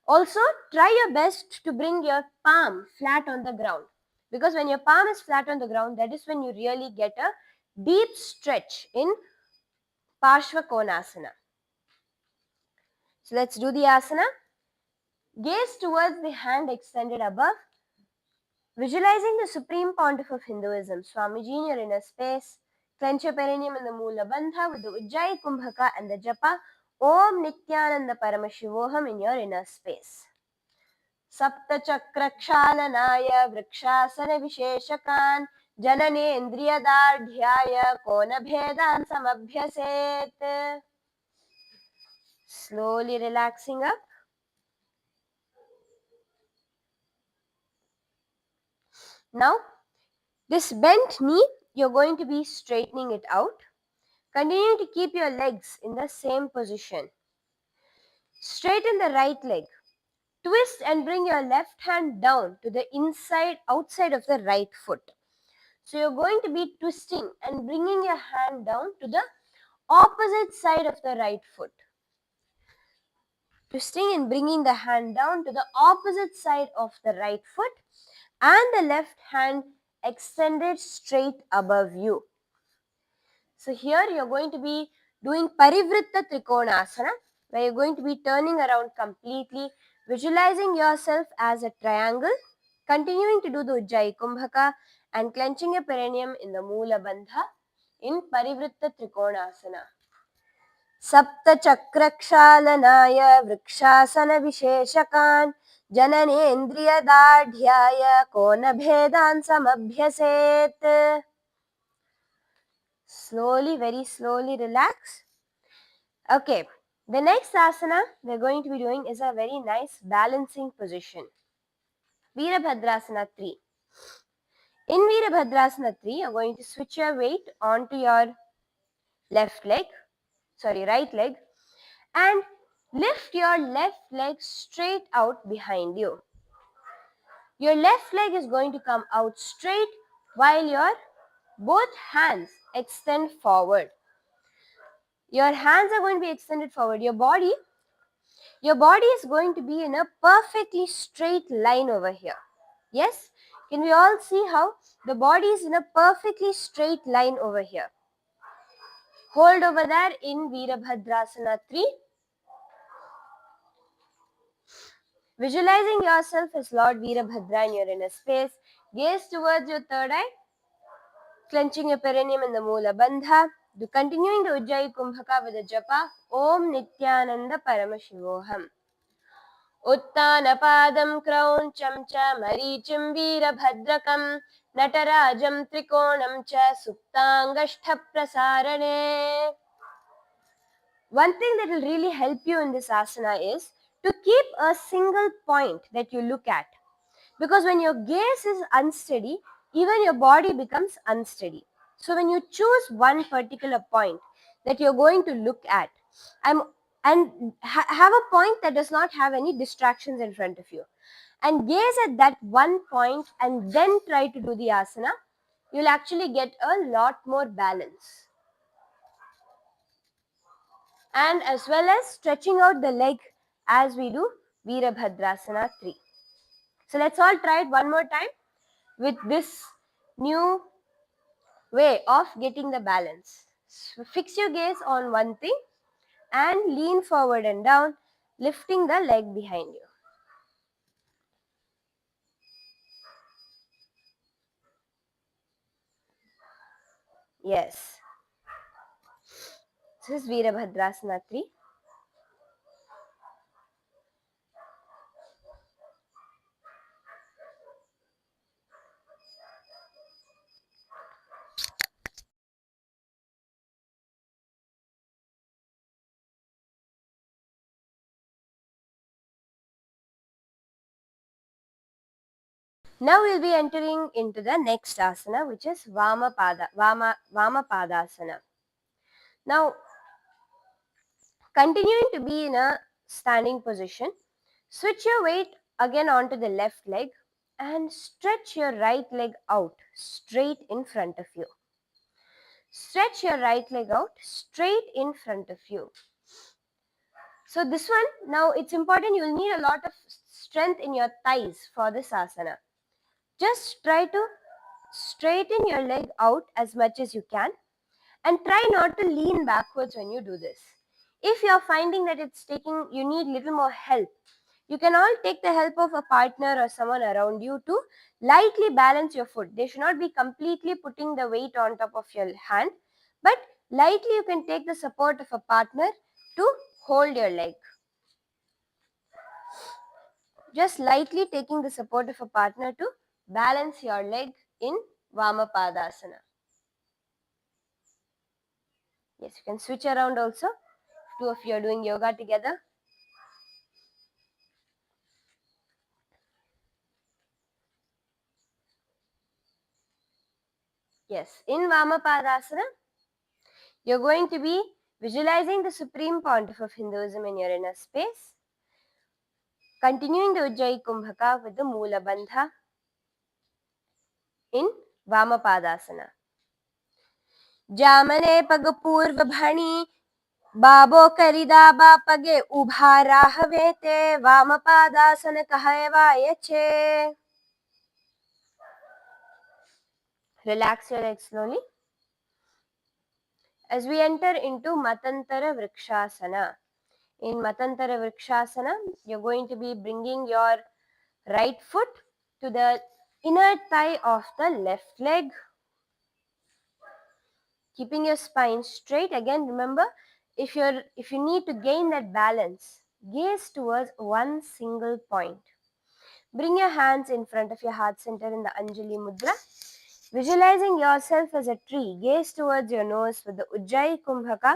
Also, try your best to bring your palm flat on the ground. Because when your palm is flat on the ground, that is when you really get a deep stretch in Parshva Konasana. So let's do the asana. Gaze towards the hand extended above. Visualizing the supreme pontiff of Hinduism, Swamiji in your inner space. Clench your perineum in the Moola Bandha with the Ujjayi Kumbhaka and the japa Om Nithyananda Paramashivoham in your inner space. सप्तचक्रक्षालनाय वृक्षासनविशेषकान् जननेन्द्रियदार्ढ्याय कोनभेदान् समभ्यसेत्. Slowly relaxing up. Now, this bent knee, you're going to be straightening it out. Continue to keep your legs in the same position. Straighten the right leg. Twist and bring your left hand down to the outside of the right foot. So you're going to be twisting and bringing your hand down to the opposite side of the right foot. Twisting and bringing the hand down to the opposite side of the right foot and the left hand extended straight above you. So here you're going to be doing Parivritta Trikonasana, where you're going to be turning around completely, visualizing yourself as a triangle, continuing to do the Ujjayi Kumbhaka and clenching your perineum in the Moola Bandha in Parivritta Trikonasana. सप्तचक्रक्षालनाय वृक्षासनविशेषकान् जननेन्द्रियदार्ढ्याय कोनभेदान् समभ्यसेत्. Slowly, very slowly relax. Okay, the next asana we're going to be doing is a very nice balancing position. Virabhadrasana 3. In Virabhadrasana 3, you're going to switch your weight onto your right leg, and lift your left leg straight out behind you. Your left leg is going to come out straight while your both hands extend forward. Your hands are going to be extended forward. Your body is going to be in a perfectly straight line over here. Yes? Can we all see how the body is in a perfectly straight line over here? Hold over there in Virabhadrasana 3. Visualizing yourself as Lord Virabhadra in your inner space. Gaze towards your third eye. Clenching your perineum in the Moola Bandha. Continuing the Ujjayi Kumbhaka with the japa Om Nithyananda Paramashivoham. उत्तानपादं क्रौञ्चं च मरीचिं वीरभद्रकं नटराजं त्रिकोणं च सुप्ताङ्गष्ठप्रसारणे. One thing that will really help you in this asana is to keep a single point that you look at. Because when your gaze is unsteady, even your body becomes unsteady. So when you choose one particular point that you're going to look at, have a point that does not have any distractions in front of you, and gaze at that one point and then try to do the asana, you'll actually get a lot more balance. And as well as stretching out the leg as we do Virabhadrasana 3. So let's all try it one more time with this new way of getting the balance. So fix your gaze on one thing and lean forward and down, lifting the leg behind you. Yes. This is Virabhadrasana 3. Now we'll be entering into the next asana, which is Vamapadasana. Now, continuing to be in a standing position, switch your weight again onto the left leg and stretch your right leg out straight in front of you. Stretch your right leg out straight in front of you. So this one, now it's important, you'll need a lot of strength in your thighs for this asana. Just try to straighten your leg out as much as you can and try not to lean backwards when you do this. If you're finding that you need little more help, you can all take the help of a partner or someone around you to lightly balance your foot. They should not be completely putting the weight on top of your hand, but lightly you can take the support of a partner to hold your leg. Just lightly taking the support of a partner to balance your leg in Vamapadasana. Yes, you can switch around also. Two of you are doing yoga together. Yes, in Vamapadasana, you're going to be visualizing the supreme pontiff of Hinduism in your inner space. Continuing the Ujjayi Kumbhaka with the Moola Bandha in Vamapadasana. Jamane pag purva bhani बाबो करिदा बापगे उभा Rahway ते वामपादासन कहवाय छे. Relax your legs slowly. As we enter into Matantara Vrikshasana. In Matantara Vrikshasana, you're going to be bringing your right foot to the inner thigh of the left leg. Keeping your spine straight. Again, remember, if you need to gain that balance, gaze towards one single point. Bring your hands in front of your heart center in the Anjali Mudra. Visualizing yourself as a tree, gaze towards your nose with the Ujjayi Kumbhaka,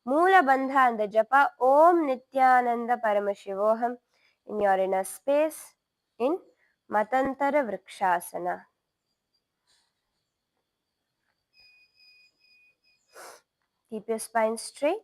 Moola Bandha and the Japa Om Nithyananda Paramashivoham in your inner space in Matantara Vrikshasana. Keep your spine straight.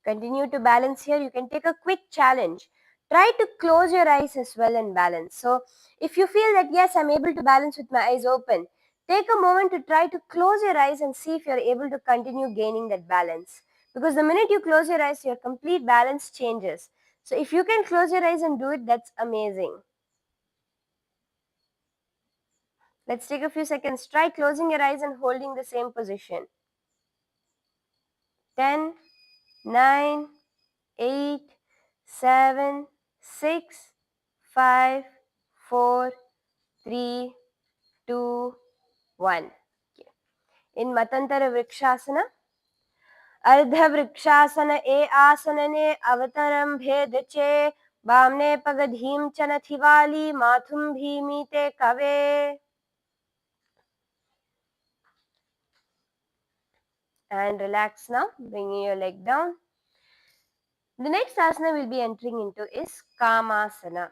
Continue to balance here. You can take a quick challenge. Try to close your eyes as well and balance. So if you feel that yes, I'm able to balance with my eyes open, take a moment to try to close your eyes and see if you're able to continue gaining that balance. Because the minute you close your eyes, your complete balance changes. So if you can close your eyes and do it, that's amazing. Let's take a few seconds. Try closing your eyes and holding the same position. 10, 9, 8, 7, 6, 5, 4, 3, 2, 1. Okay. In Matantara Vrikshasana, Ardha Vrikshasana e asanane avataram bhedache Bamne pagadhim chanathivali mathum bhimite kave. And relax now, bringing your leg down. The next asana we'll be entering into is Kamasana.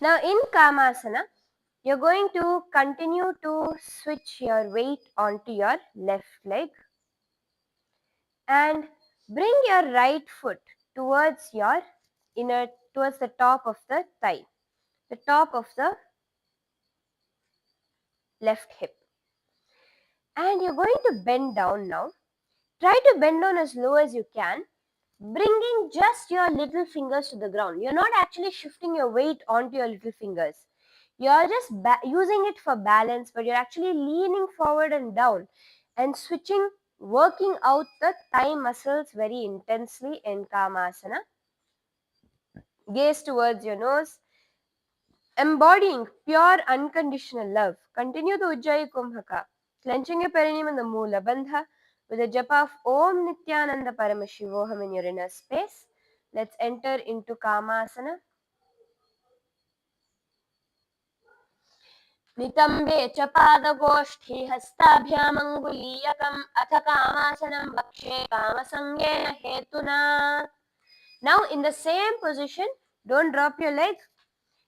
Now in Kamasana, you're going to continue to switch your weight onto your left leg and bring your right foot towards towards the top of the thigh, the top of the left hip. And you're going to bend down now. Try to bend down as low as you can, bringing just your little fingers to the ground. You're not actually shifting your weight onto your little fingers. You're just using it for balance, but you're actually leaning forward and down and switching, working out the thigh muscles very intensely in Kamasana. Gaze towards your nose, embodying pure unconditional love. Continue the Ujjayi Kumbhaka, clenching your perineum in the Moola Bandha with a japa of Om Nithyananda Paramashivoham in your inner space. Let's enter into Kamasana. नितम्बे च पादगोष्ठी हस्ताभ्यामङ्गुलीयकम् अथ कामासनं वक्षे कामसंज्ञेन हेतुना. Now in the same position, don't drop your leg.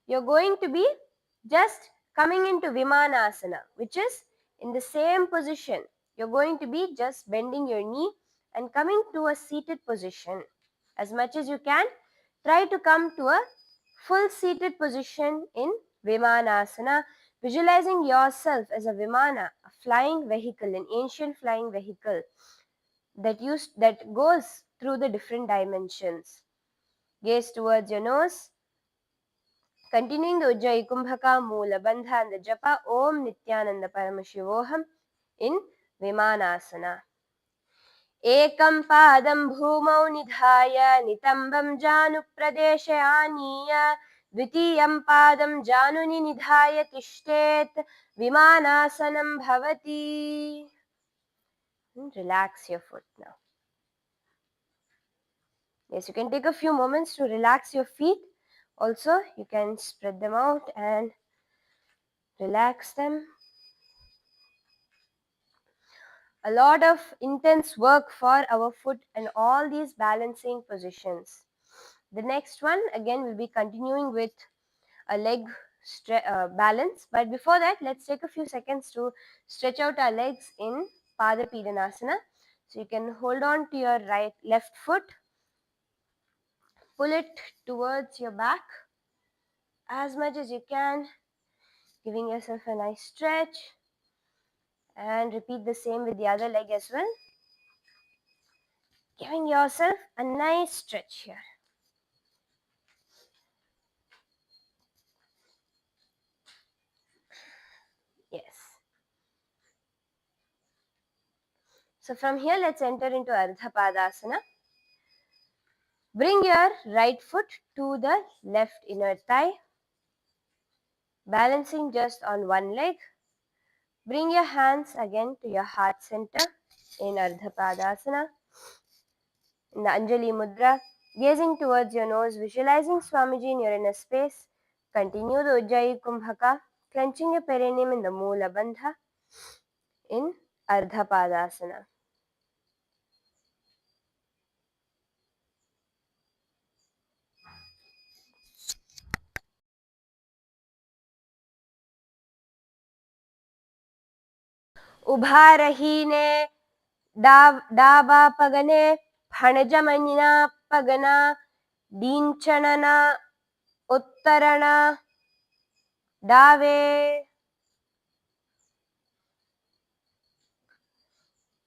You're going to be just coming into Vimanasana, which is in the same position. You're going to be just bending your knee and coming to a seated position. As much as you can, try to come to a full seated position in Vimanasana, visualizing yourself as a Vimana, a flying vehicle, an ancient flying vehicle that goes through the different dimensions. Gaze towards your nose. Continuing the Ujjayi Kumbhaka, Moola Bandha and the Japa Om Nithyananda Paramashivoham in Vimanasana. Ekam padam bhumau nidhaya nitambam janu pradeshe aniya dvitiyam padam januni nidhaya tishtet vimanasanam bhavati. And relax your foot now. Yes, you can take a few moments to relax your feet. Also, you can spread them out and relax them. A lot of intense work for our foot and all these balancing positions. The next one again will be continuing with a leg balance, but before that let's take a few seconds to stretch out our legs in Pada Pidanasana. So you can hold on to your left foot, pull it towards your back as much as you can, giving yourself a nice stretch, and repeat the same with the other leg as well, giving yourself a nice stretch here. Yes. So from here let's enter into Ardha Padasana. Bring your right foot to the left inner thigh, balancing just on one leg. Bring your hands again to your heart center in Ardha Padasana. In the Anjali Mudra, gazing towards your nose, visualizing Swamiji in your inner space. Continue the Ujjayi Kumbhaka, clenching your perineum in the Moola Bandha in Ardha Padasana. उभा रहीने डाबा पगने फणजमनिना पगना दींचणना उत्तरणा डावे.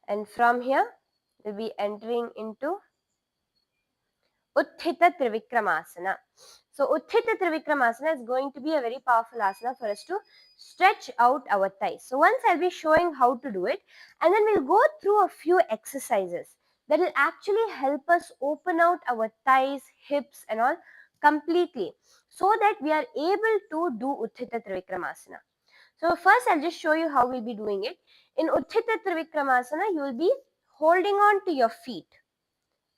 And from here we'll be entering into Utthita Trivikramasana. So Utthita Trivikramasana is going to be a very powerful asana for us to stretch out our thighs. So once I'll be showing how to do it, and then we'll go through a few exercises that will actually help us open out our thighs, hips and all completely, so that we are able to do Utthita Trivikramasana. So first I'll just show you how we'll be doing it. In Utthita Trivikramasana, you will be holding on to your feet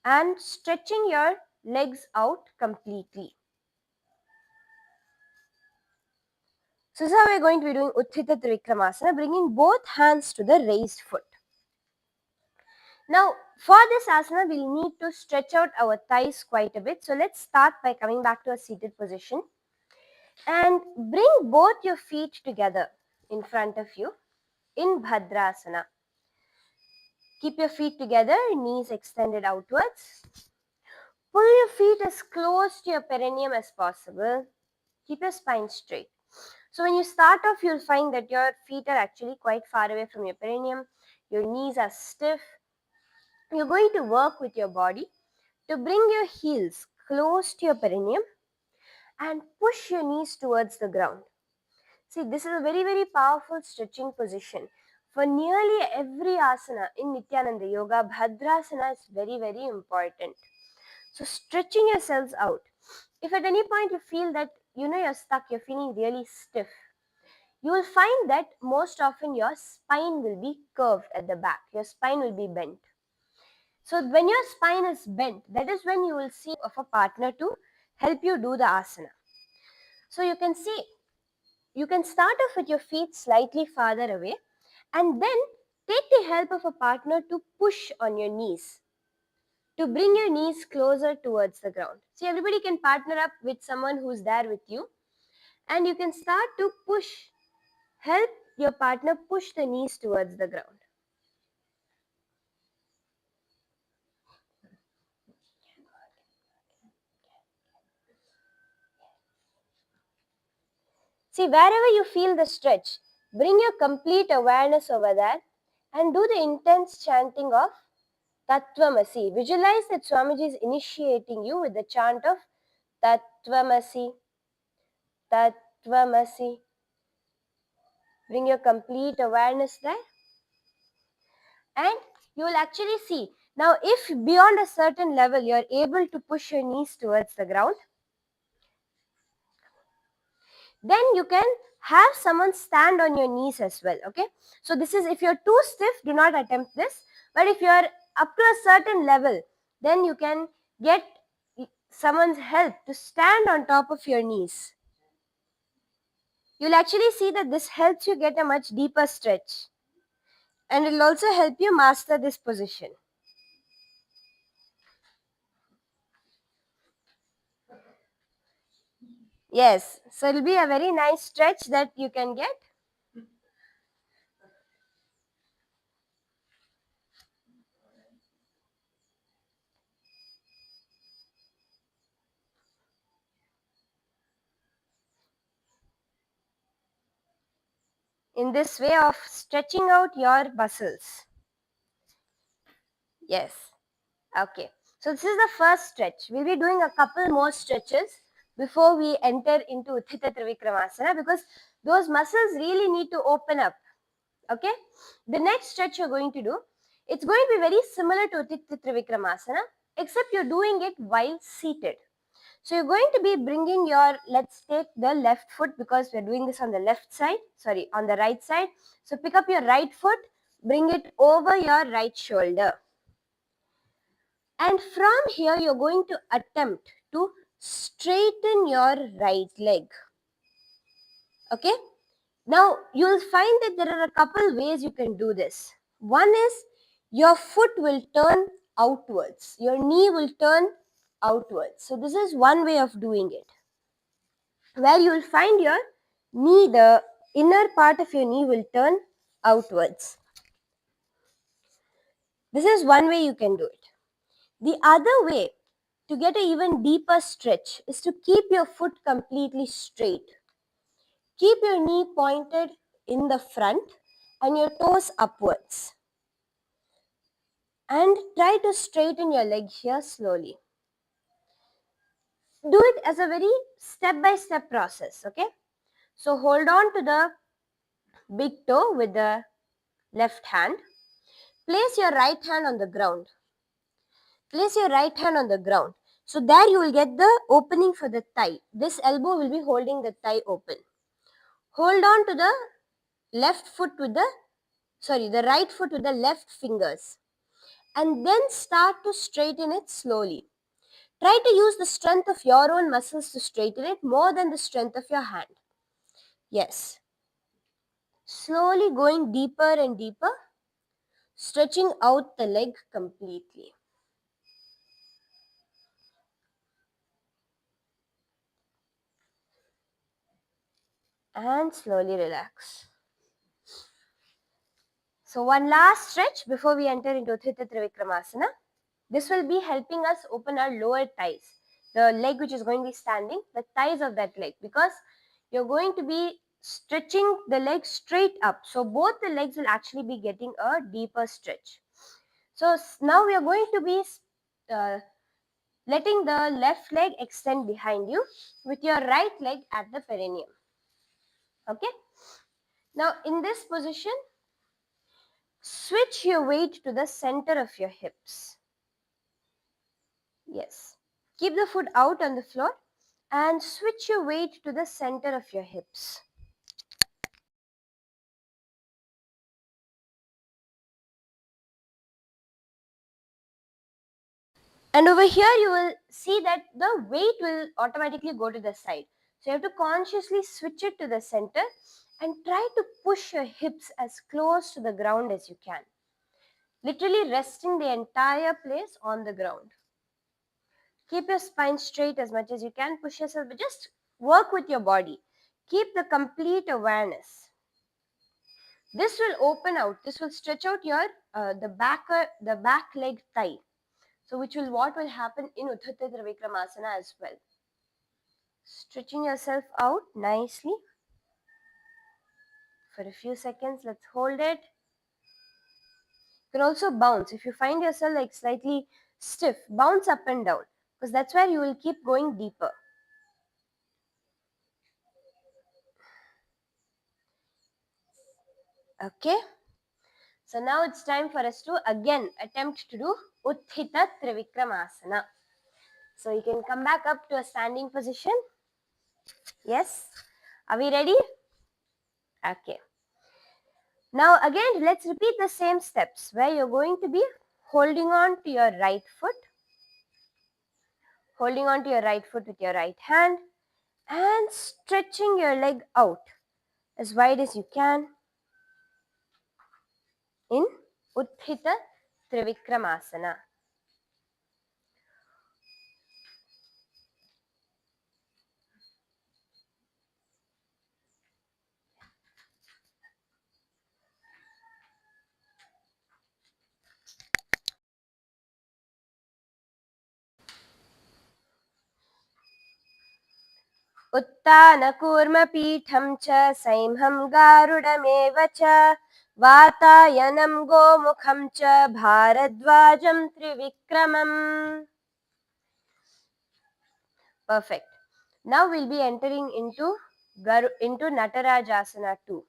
and stretching your legs out completely. So this is how we are going to be doing Utthita Trivikramasana, bringing both hands to the raised foot. Now for this asana, we'll need to stretch out our thighs quite a bit. So let's start by coming back to a seated position and bring both your feet together in front of you in Bhadrasana. Keep your feet together, knees extended outwards. Pull your feet as close to your perineum as possible. Keep your spine straight. So when you start off, you'll find that your feet are actually quite far away from your perineum. Your knees are stiff. You're going to work with your body to bring your heels close to your perineum and push your knees towards the ground. See, this is a very, very powerful stretching position. For nearly every asana in Nithyananda Yoga, Bhadrasana is very, very important. So stretching yourselves out. If at any point you feel that you're stuck, you're feeling really stiff, you will find that most often your spine will be curved at the back. Your spine will be bent. So when your spine is bent, that is when you will see of a partner to help you do the asana. So you can see, you can start off with your feet slightly farther away and then take the help of a partner to push on your knees, to bring your knees closer towards the ground. See, everybody can partner up with someone who's there with you and you can start to push, help your partner push the knees towards the ground. See, wherever you feel the stretch, bring your complete awareness over that and do the intense chanting of Tattvamasi. Visualize that Swamiji is initiating you with the chant of Tattvamasi, Tattvamasi. Bring your complete awareness there. And you will actually see. Now, if beyond a certain level you are able to push your knees towards the ground, then you can have someone stand on your knees as well. Okay, so this is, if you're too stiff, do not attempt this. But if you're up to a certain level, then you can get someone's help to stand on top of your knees. You'll actually see that this helps you get a much deeper stretch, and it will also help you master this position. Yes, so it will be a very nice stretch that you can get. In this way of stretching out your muscles. Yes. Okay. So this is the first stretch. We'll be doing a couple more stretches before we enter into Trithiya Vinyasa, because those muscles really need to open up. Okay. The next stretch you're going to do, it's going to be very similar to Trithiya Vinyasa, except you're doing it while seated. So you're going to be bringing your, let's take the left foot, because we're doing this on the left side, sorry, on the right side. So pick up your right foot, bring it over your right shoulder. And from here, you're going to attempt to straighten your right leg. Okay. Now, you'll find that there are a couple ways you can do this. One is your foot will turn outwards. Your knee will turn outwards. So this is one way of doing it, where you will find your knee, the inner part of your knee will turn outwards. This is one way you can do it. The other way to get an even deeper stretch is to keep your foot completely straight. Keep your knee pointed in the front and your toes upwards. And try to straighten your leg here slowly. Do it as a very step-by-step process, okay? So hold on to the big toe with the left hand. Place your right hand on the ground. Place your right hand on the ground. So there you will get the opening for the thigh. This elbow will be holding the thigh open. Hold on to the left foot with the right foot with the left fingers. And then start to straighten it slowly. Try to use the strength of your own muscles to straighten it more than the strength of your hand. Yes. Slowly going deeper and deeper, stretching out the leg completely. And slowly relax. So one last stretch before we enter into Trithiya Vinyasa. This will be helping us open our lower thighs, the leg which is going to be standing, the thighs of that leg, because you're going to be stretching the leg straight up. So both the legs will actually be getting a deeper stretch. So now we are going to be letting the left leg extend behind you with your right leg at the perineum. Okay. Now in this position, switch your weight to the center of your hips. Yes. Keep the foot out on the floor and switch your weight to the center of your hips. And over here you will see that the weight will automatically go to the side. So you have to consciously switch it to the center and try to push your hips as close to the ground as you can. Literally resting the entire place on the ground. Keep your spine straight as much as you can. Push yourself, but just work with your body. Keep the complete awareness. This will open out. This will stretch out your the back leg thigh. So what will happen in Uttara Vikramasana as well. Stretching yourself out nicely for a few seconds. Let's hold it. You can also bounce. If you find yourself like slightly stiff, bounce up and down, because that's where you will keep going deeper. Okay. So now it's time for us to again attempt to do Utthita Trivikramasana. So you can come back up to a standing position. Yes. Are we ready? Okay. Now again, let's repeat the same steps where you're going to be holding on to your right foot, with your right hand, and stretching your leg out as wide as you can in Utthita Trivikramasana. उत्तानकूर्मपीठं च सैंहं गारुडमेव च वातायनं गोमुखं च भारद्वाजं त्रिविक्रमम्. Perfect. Now we'll be entering into Natarajasana 2.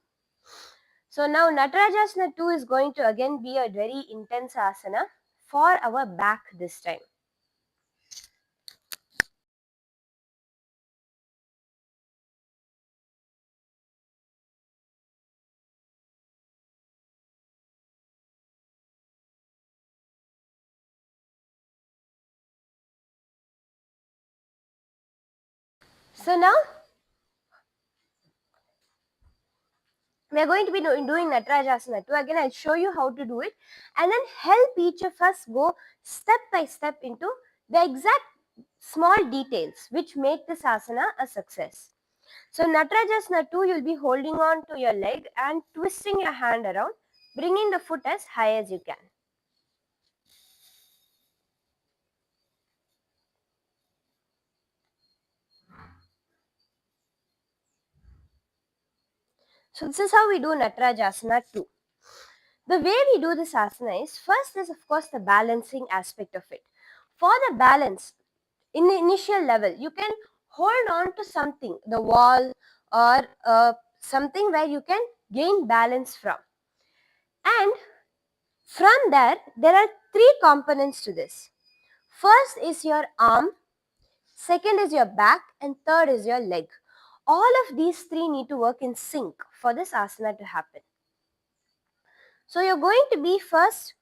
So now Natarajasana 2 is going to again be a very intense asana for our back this time. So now we are going to be doing Natarajasana 2. Again, I'll show you how to do it and then help each of us go step by step into the exact small details which make this asana a success. So Natarajasana 2, you'll be holding on to your leg and twisting your hand around, bringing the foot as high as you can. So this is how we do Natarajasana 2. The way we do this asana is, first is of course the balancing aspect of it. For the balance, in the initial level, you can hold on to something, the wall or something where you can gain balance from. And from there are three components to this. First is your arm, second is your back, and third is your leg. All of these three need to work in sync for this asana to happen. So you're going to be first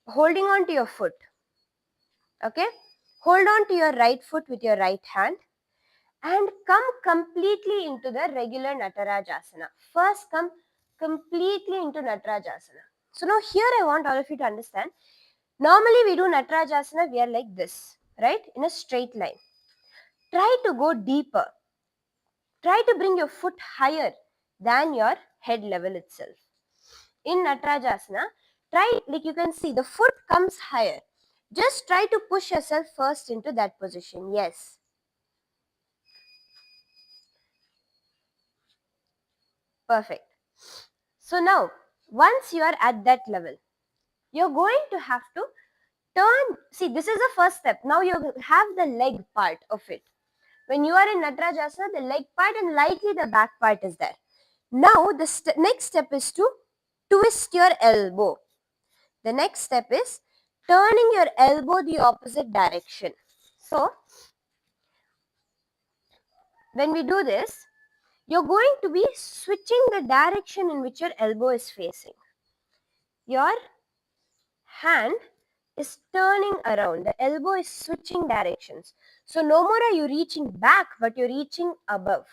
holding on to your foot. Okay, hold on to your right foot with your right hand and come completely into the regular Natarajasana. First come completely into Natarajasana. So now here I want all of you to understand. Normally we do Natarajasana, we are like this, right? In a straight line. Try to go deeper. Try to bring your foot higher than your head level itself. In Natarajasana, try, like you can see, the foot comes higher. Just try to push yourself first into that position. Yes. Perfect. So now, once you are at that level, you're going to have to turn. See, this is the first step. Now you have the leg part of it. When you are in Natarajasana, the leg part and lightly the back part is there. Now, the next step is to twist your elbow. The next step is turning your elbow the opposite direction. So, when we do this, you're going to be switching the direction in which your elbow is facing. Your hand is turning around. The elbow is switching directions. So no more are you reaching back, but you're reaching above.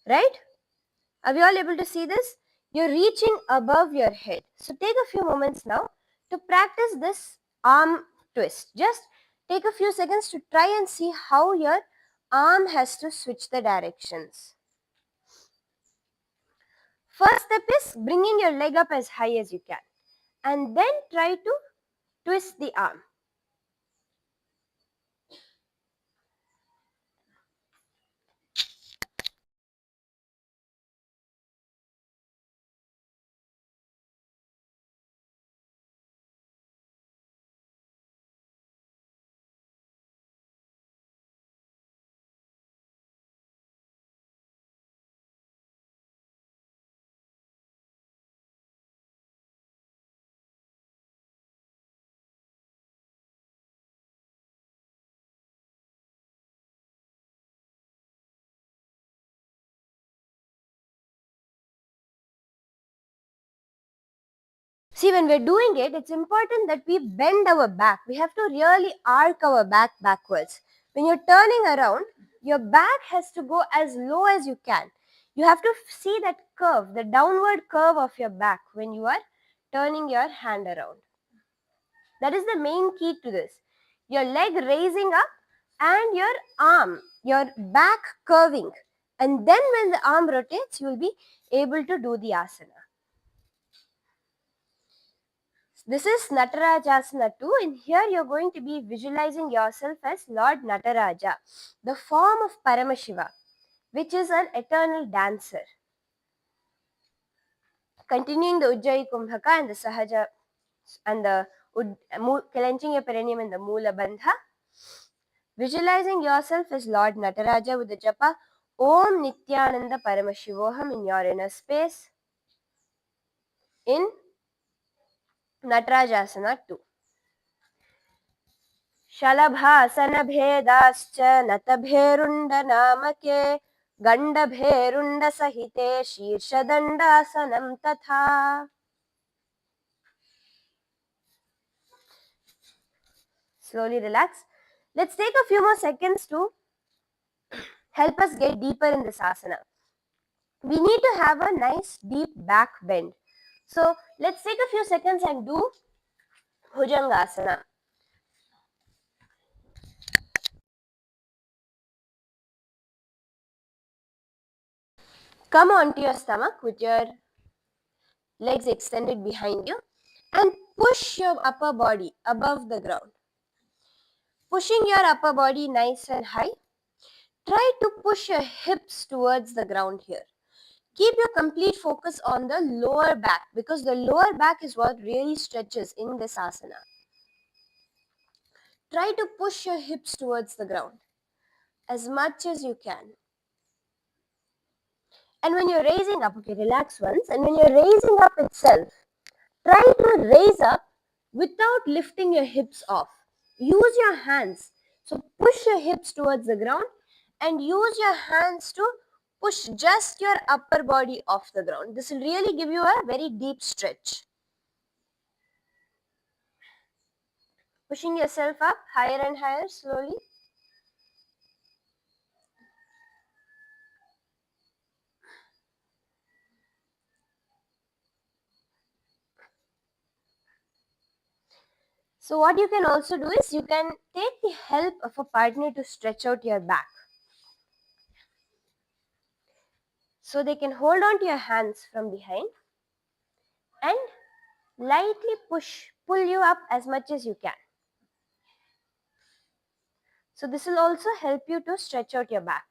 Right? Are we all able to see this? You're reaching above your head. So take a few moments now to practice this arm twist. Just take a few seconds to try and see how your arm has to switch the directions. First step is bringing your leg up as high as you can. And then try to twist the arm. See, when we're doing it, it's important that we bend our back. We have to really arc our back backwards. When you're turning around, your back has to go as low as you can. You have to see that curve, the downward curve of your back when you are turning your hand around. That is the main key to this. Your leg raising up and your arm, your back curving. And then when the arm rotates, you will be able to do the asana. This is Natarajasana 2. In here you're going to be visualizing yourself as Lord Nataraja, the form of Paramashiva, which is an eternal dancer. Continuing the Ujjayi Kumbhaka and the Sahaja and the clenching your perineum and the Mula Bandha. Visualizing yourself as Lord Nataraja with the japa Om Nithyananda Paramashivoham in your inner space in Natarajasana 2. शलभासनभेदाश्च नतभेरुण्डनामके गण्डभेरुण्डसहिते शीर्षदण्डासनं तथा. Slowly relax. Let's take a few more seconds to help us get deeper in this asana. We need to have a nice deep back bend. So let's take a few seconds and do Bhujangasana. Come onto your stomach with your legs extended behind you and push your upper body above the ground. Pushing your upper body nice and high. Try to push your hips towards the ground here. Keep your complete focus on the lower back because the lower back is what really stretches in this asana. Try to push your hips towards the ground as much as you can. And when you're raising up, okay, relax once. And when you're raising up itself, try to raise up without lifting your hips off. Use your hands. So push your hips towards the ground and use your hands to push just your upper body off the ground. This will really give you a very deep stretch. Pushing yourself up higher and higher slowly. So what you can also do is you can take the help of a partner to stretch out your back. So they can hold on to your hands from behind and lightly pull you up as much as you can. So this will also help you to stretch out your back.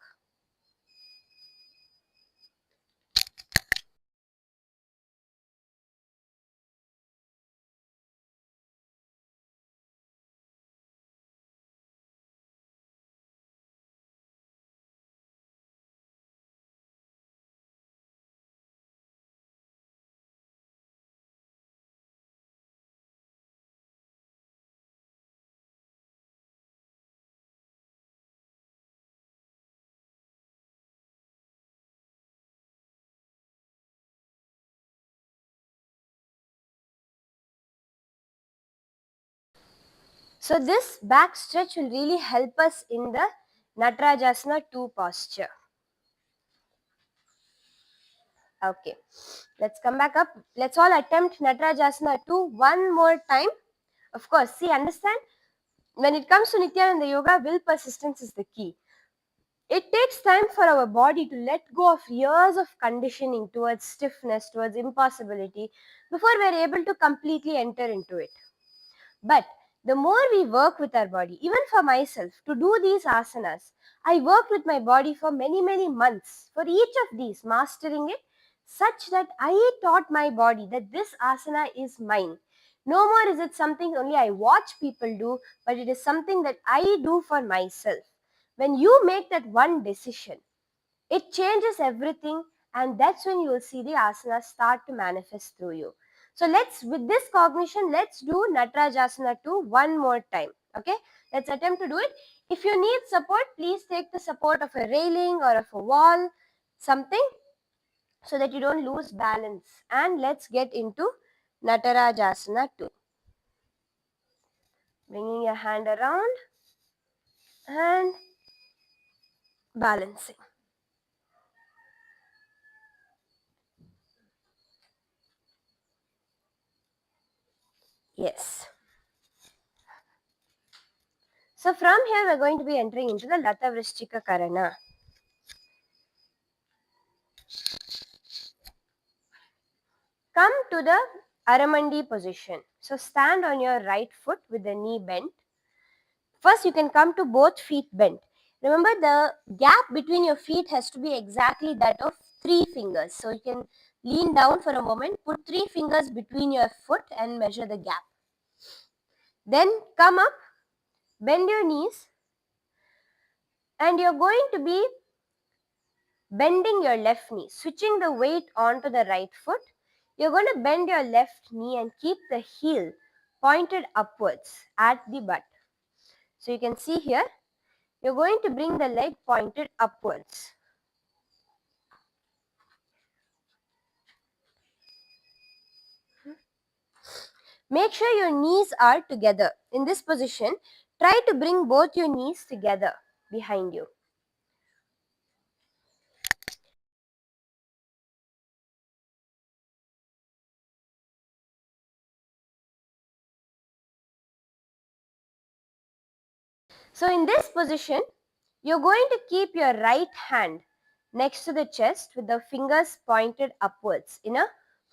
So this back stretch will really help us in the Natarajasana 2 posture. Okay, let's come back up. Let's all attempt Natarajasana 2 one more time. Of course, see, understand, when it comes to Nithyananda Yoga, will persistence is the key. It takes time for our body to let go of years of conditioning towards stiffness, towards impossibility, before we are able to completely enter into it. But the more we work with our body, even for myself, to do these asanas, I worked with my body for many months for each of these, mastering it such that I taught my body that this asana is mine. No more is it something only I watch people do, but it is something that I do for myself. When you make that one decision, it changes everything, and that's when you will see the asanas start to manifest through you. So with this cognition, let's do Natarajasana 2 one more time. Okay, let's attempt to do it. If you need support, please take the support of a railing or of a wall, something, so that you don't lose balance. And let's get into Natarajasana 2. Bringing your hand around and balancing. Yes. So from here we're going to be entering into the Lata Vrishchika Karana. Come to the Aramandi position. So stand on your right foot with the knee bent. First you can come to both feet bent. Remember, the gap between your feet has to be exactly that of 3 fingers. So you can lean down for a moment, put 3 fingers between your foot and measure the gap. Then come up, bend your knees, and you're going to be bending your left knee, switching the weight onto the right foot. You're going to bend your left knee and keep the heel pointed upwards at the butt. So you can see here, you're going to bring the leg pointed upwards. Make sure your knees are together. In this position, try to bring both your knees together behind you. So in this position, you're going to keep your right hand next to the chest with the fingers pointed upwards in a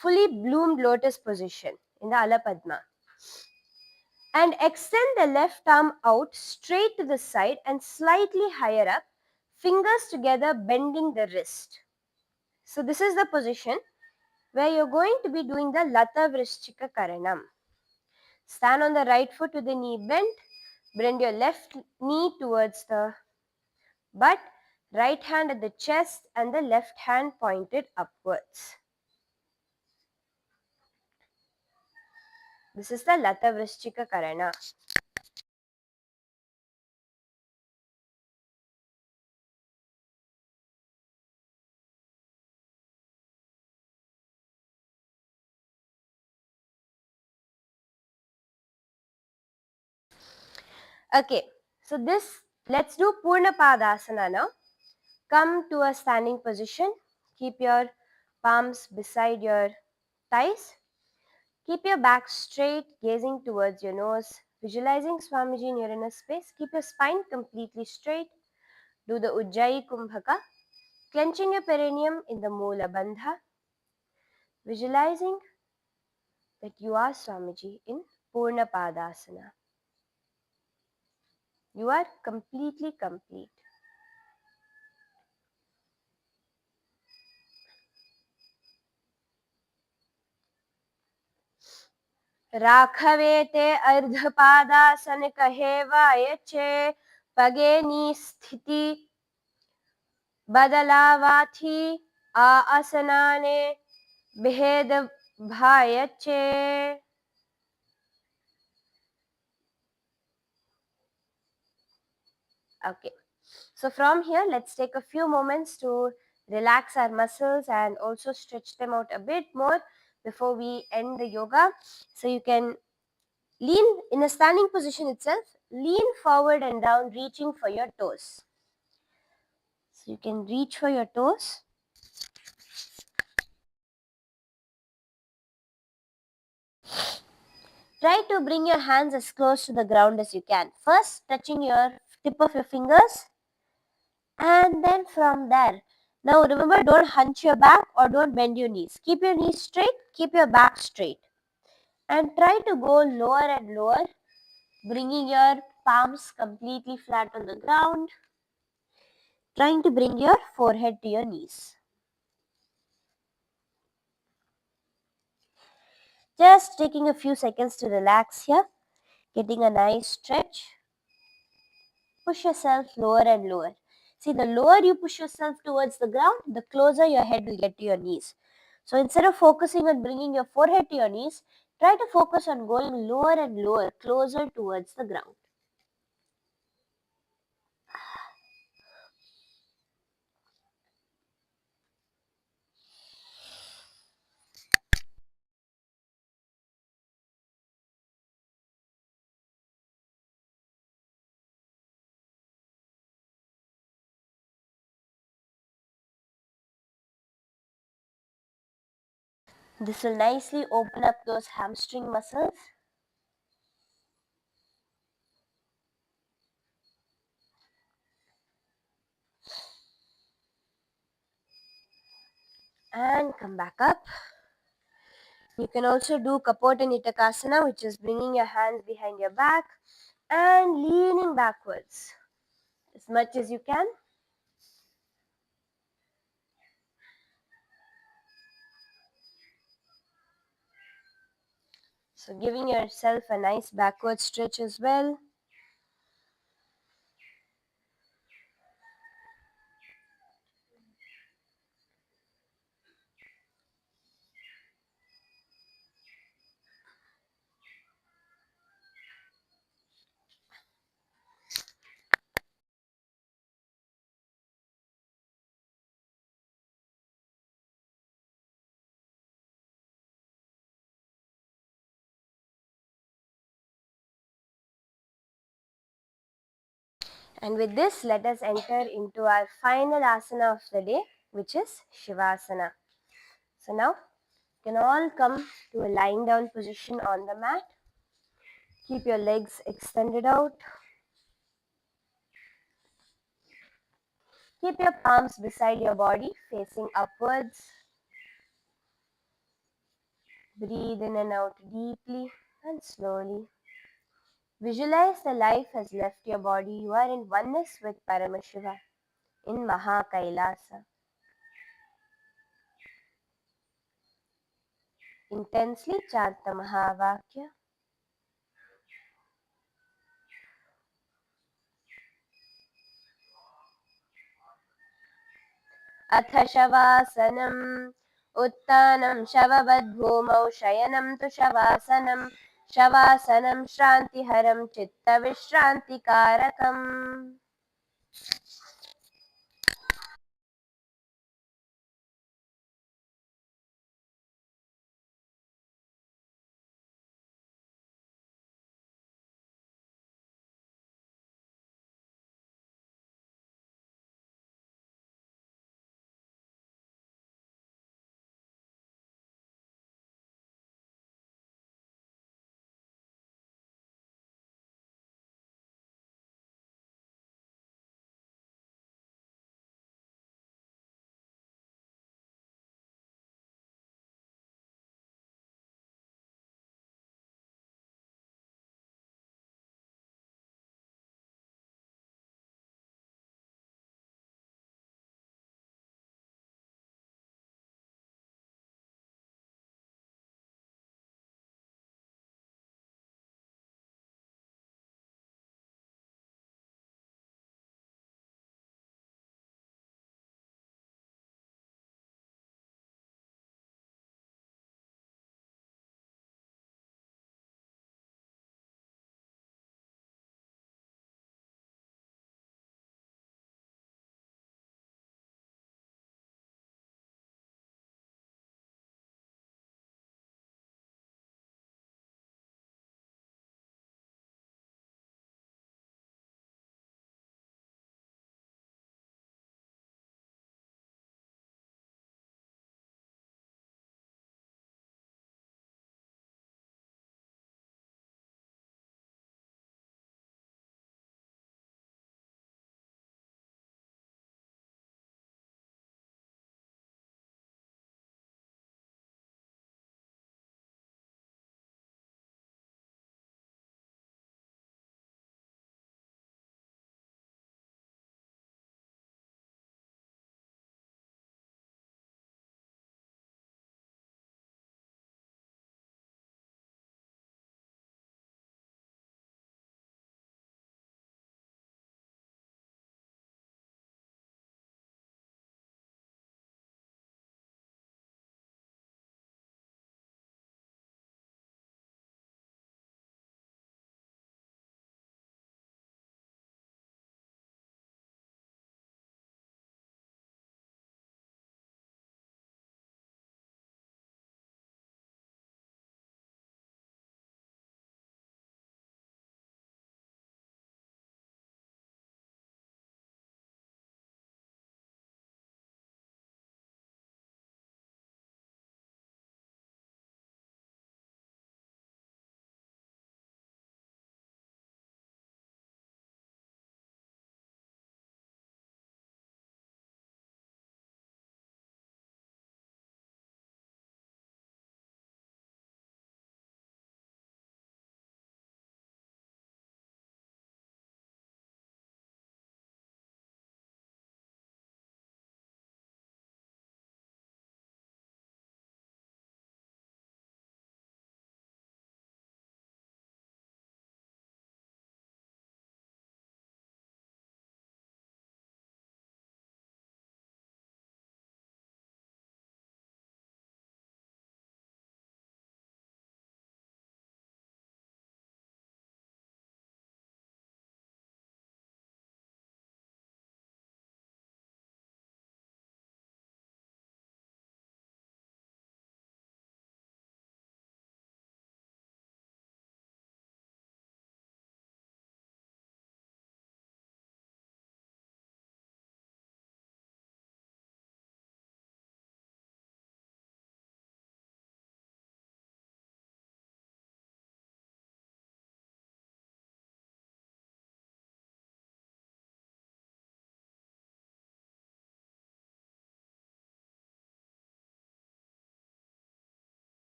fully bloomed lotus position in the Alapadma. And extend the left arm out straight to the side and slightly higher up, fingers together bending the wrist. So this is the position where you're going to be doing the Lata Vrishchika Karanam. Stand on the right foot with the knee bent, bend your left knee towards the butt, right hand at the chest and the left hand pointed upwards. This is the Lata Vrishchika Karana. Okay, so let's do Purna Padasana now. Come to a standing position. Keep your palms beside your thighs. Keep your back straight, gazing towards your nose, visualizing Swamiji in your inner space. Keep your spine completely straight. Do the Ujjayi Kumbhaka, clenching your perineum in the Moola Bandha, visualizing that you are Swamiji in Purna Padasana. You are completely complete. राघवे ते अर्धपादासन कहे वायचे पगे नी स्थिति बदलावाथी आ आसनाने भेद भायचे. Okay, so from here let's take a few moments to relax our muscles and also stretch them out a bit more before we end the yoga. So you can lean in a standing position itself, lean forward and down, reaching for your toes. So you can reach for your toes. Try to bring your hands as close to the ground as you can. First, touching your tip of your fingers, and then from there. Now remember, don't hunch your back or don't bend your knees. Keep your knees straight, keep your back straight. And try to go lower and lower, bringing your palms completely flat on the ground. Trying to bring your forehead to your knees. Just taking a few seconds to relax here, getting a nice stretch. Push yourself lower and lower. See, the lower you push yourself towards the ground, the closer your head will get to your knees. So instead of focusing on bringing your forehead to your knees, try to focus on going lower and lower, closer towards the ground. This will nicely open up those hamstring muscles. And come back up. You can also do Kapota Nitakasana, which is bringing your hands behind your back and leaning backwards as much as you can. So giving yourself a nice backward stretch as well. And with this, let us enter into our final asana of the day, which is Shivasana. So now, you can all come to a lying down position on the mat. Keep your legs extended out. Keep your palms beside your body, facing upwards. Breathe in and out deeply and slowly. Visualize the life has left your body. You are in oneness with Paramashiva, in Maha Kailasa. Intensely chant the Mahavakya. अथ शवासनम् उत्थानं शववद्भूमौ शयनं तु शवासनं शवासनं श्रान्तिहरं चित्तविश्रान्तिकारकम्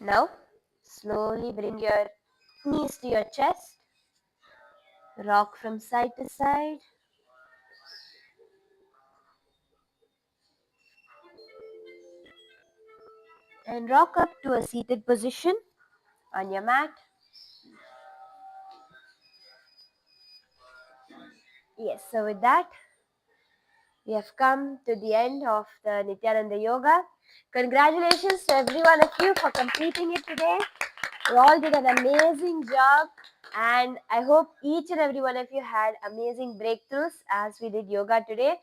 Now, slowly bring your knees to your chest, rock from side to side, and rock up to a seated position on your mat. Yes, so with that, we have come to the end of the Nithyananda Yoga. Congratulations to every one of you for completing it today. You all did an amazing job, and I hope each and every one of you had amazing breakthroughs as we did yoga today.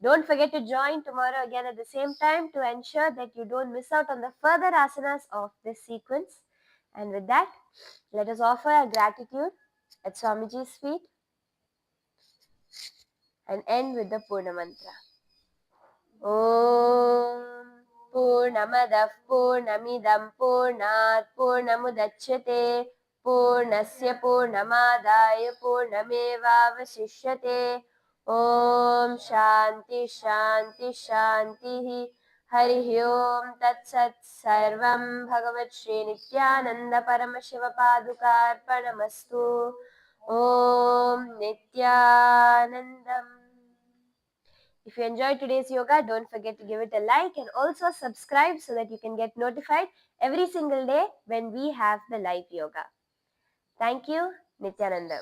Don't forget to join tomorrow again at the same time to ensure that you don't miss out on the further asanas of this sequence. And with that, let us offer our gratitude at Swamiji's feet and end with the Purna Mantra. ॐ पूर्णमदः पूर्णमिदं पूर्णात् पूर्णमुदच्यते पूर्णस्य पूर्णमादाय पूर्णमेवावशिष्यते ॐ शान्ति शान्ति शान्तिः हरिः ॐ तत्सत् सर्वं भगवत् श्रीनित्यानन्दपरमशिवपादुकार्पणमस्तु ॐ नित्यानन्दम्. If you enjoyed today's yoga, don't forget to give it a like and also subscribe so that you can get notified every single day when we have the live yoga. Thank you, Nithyananda.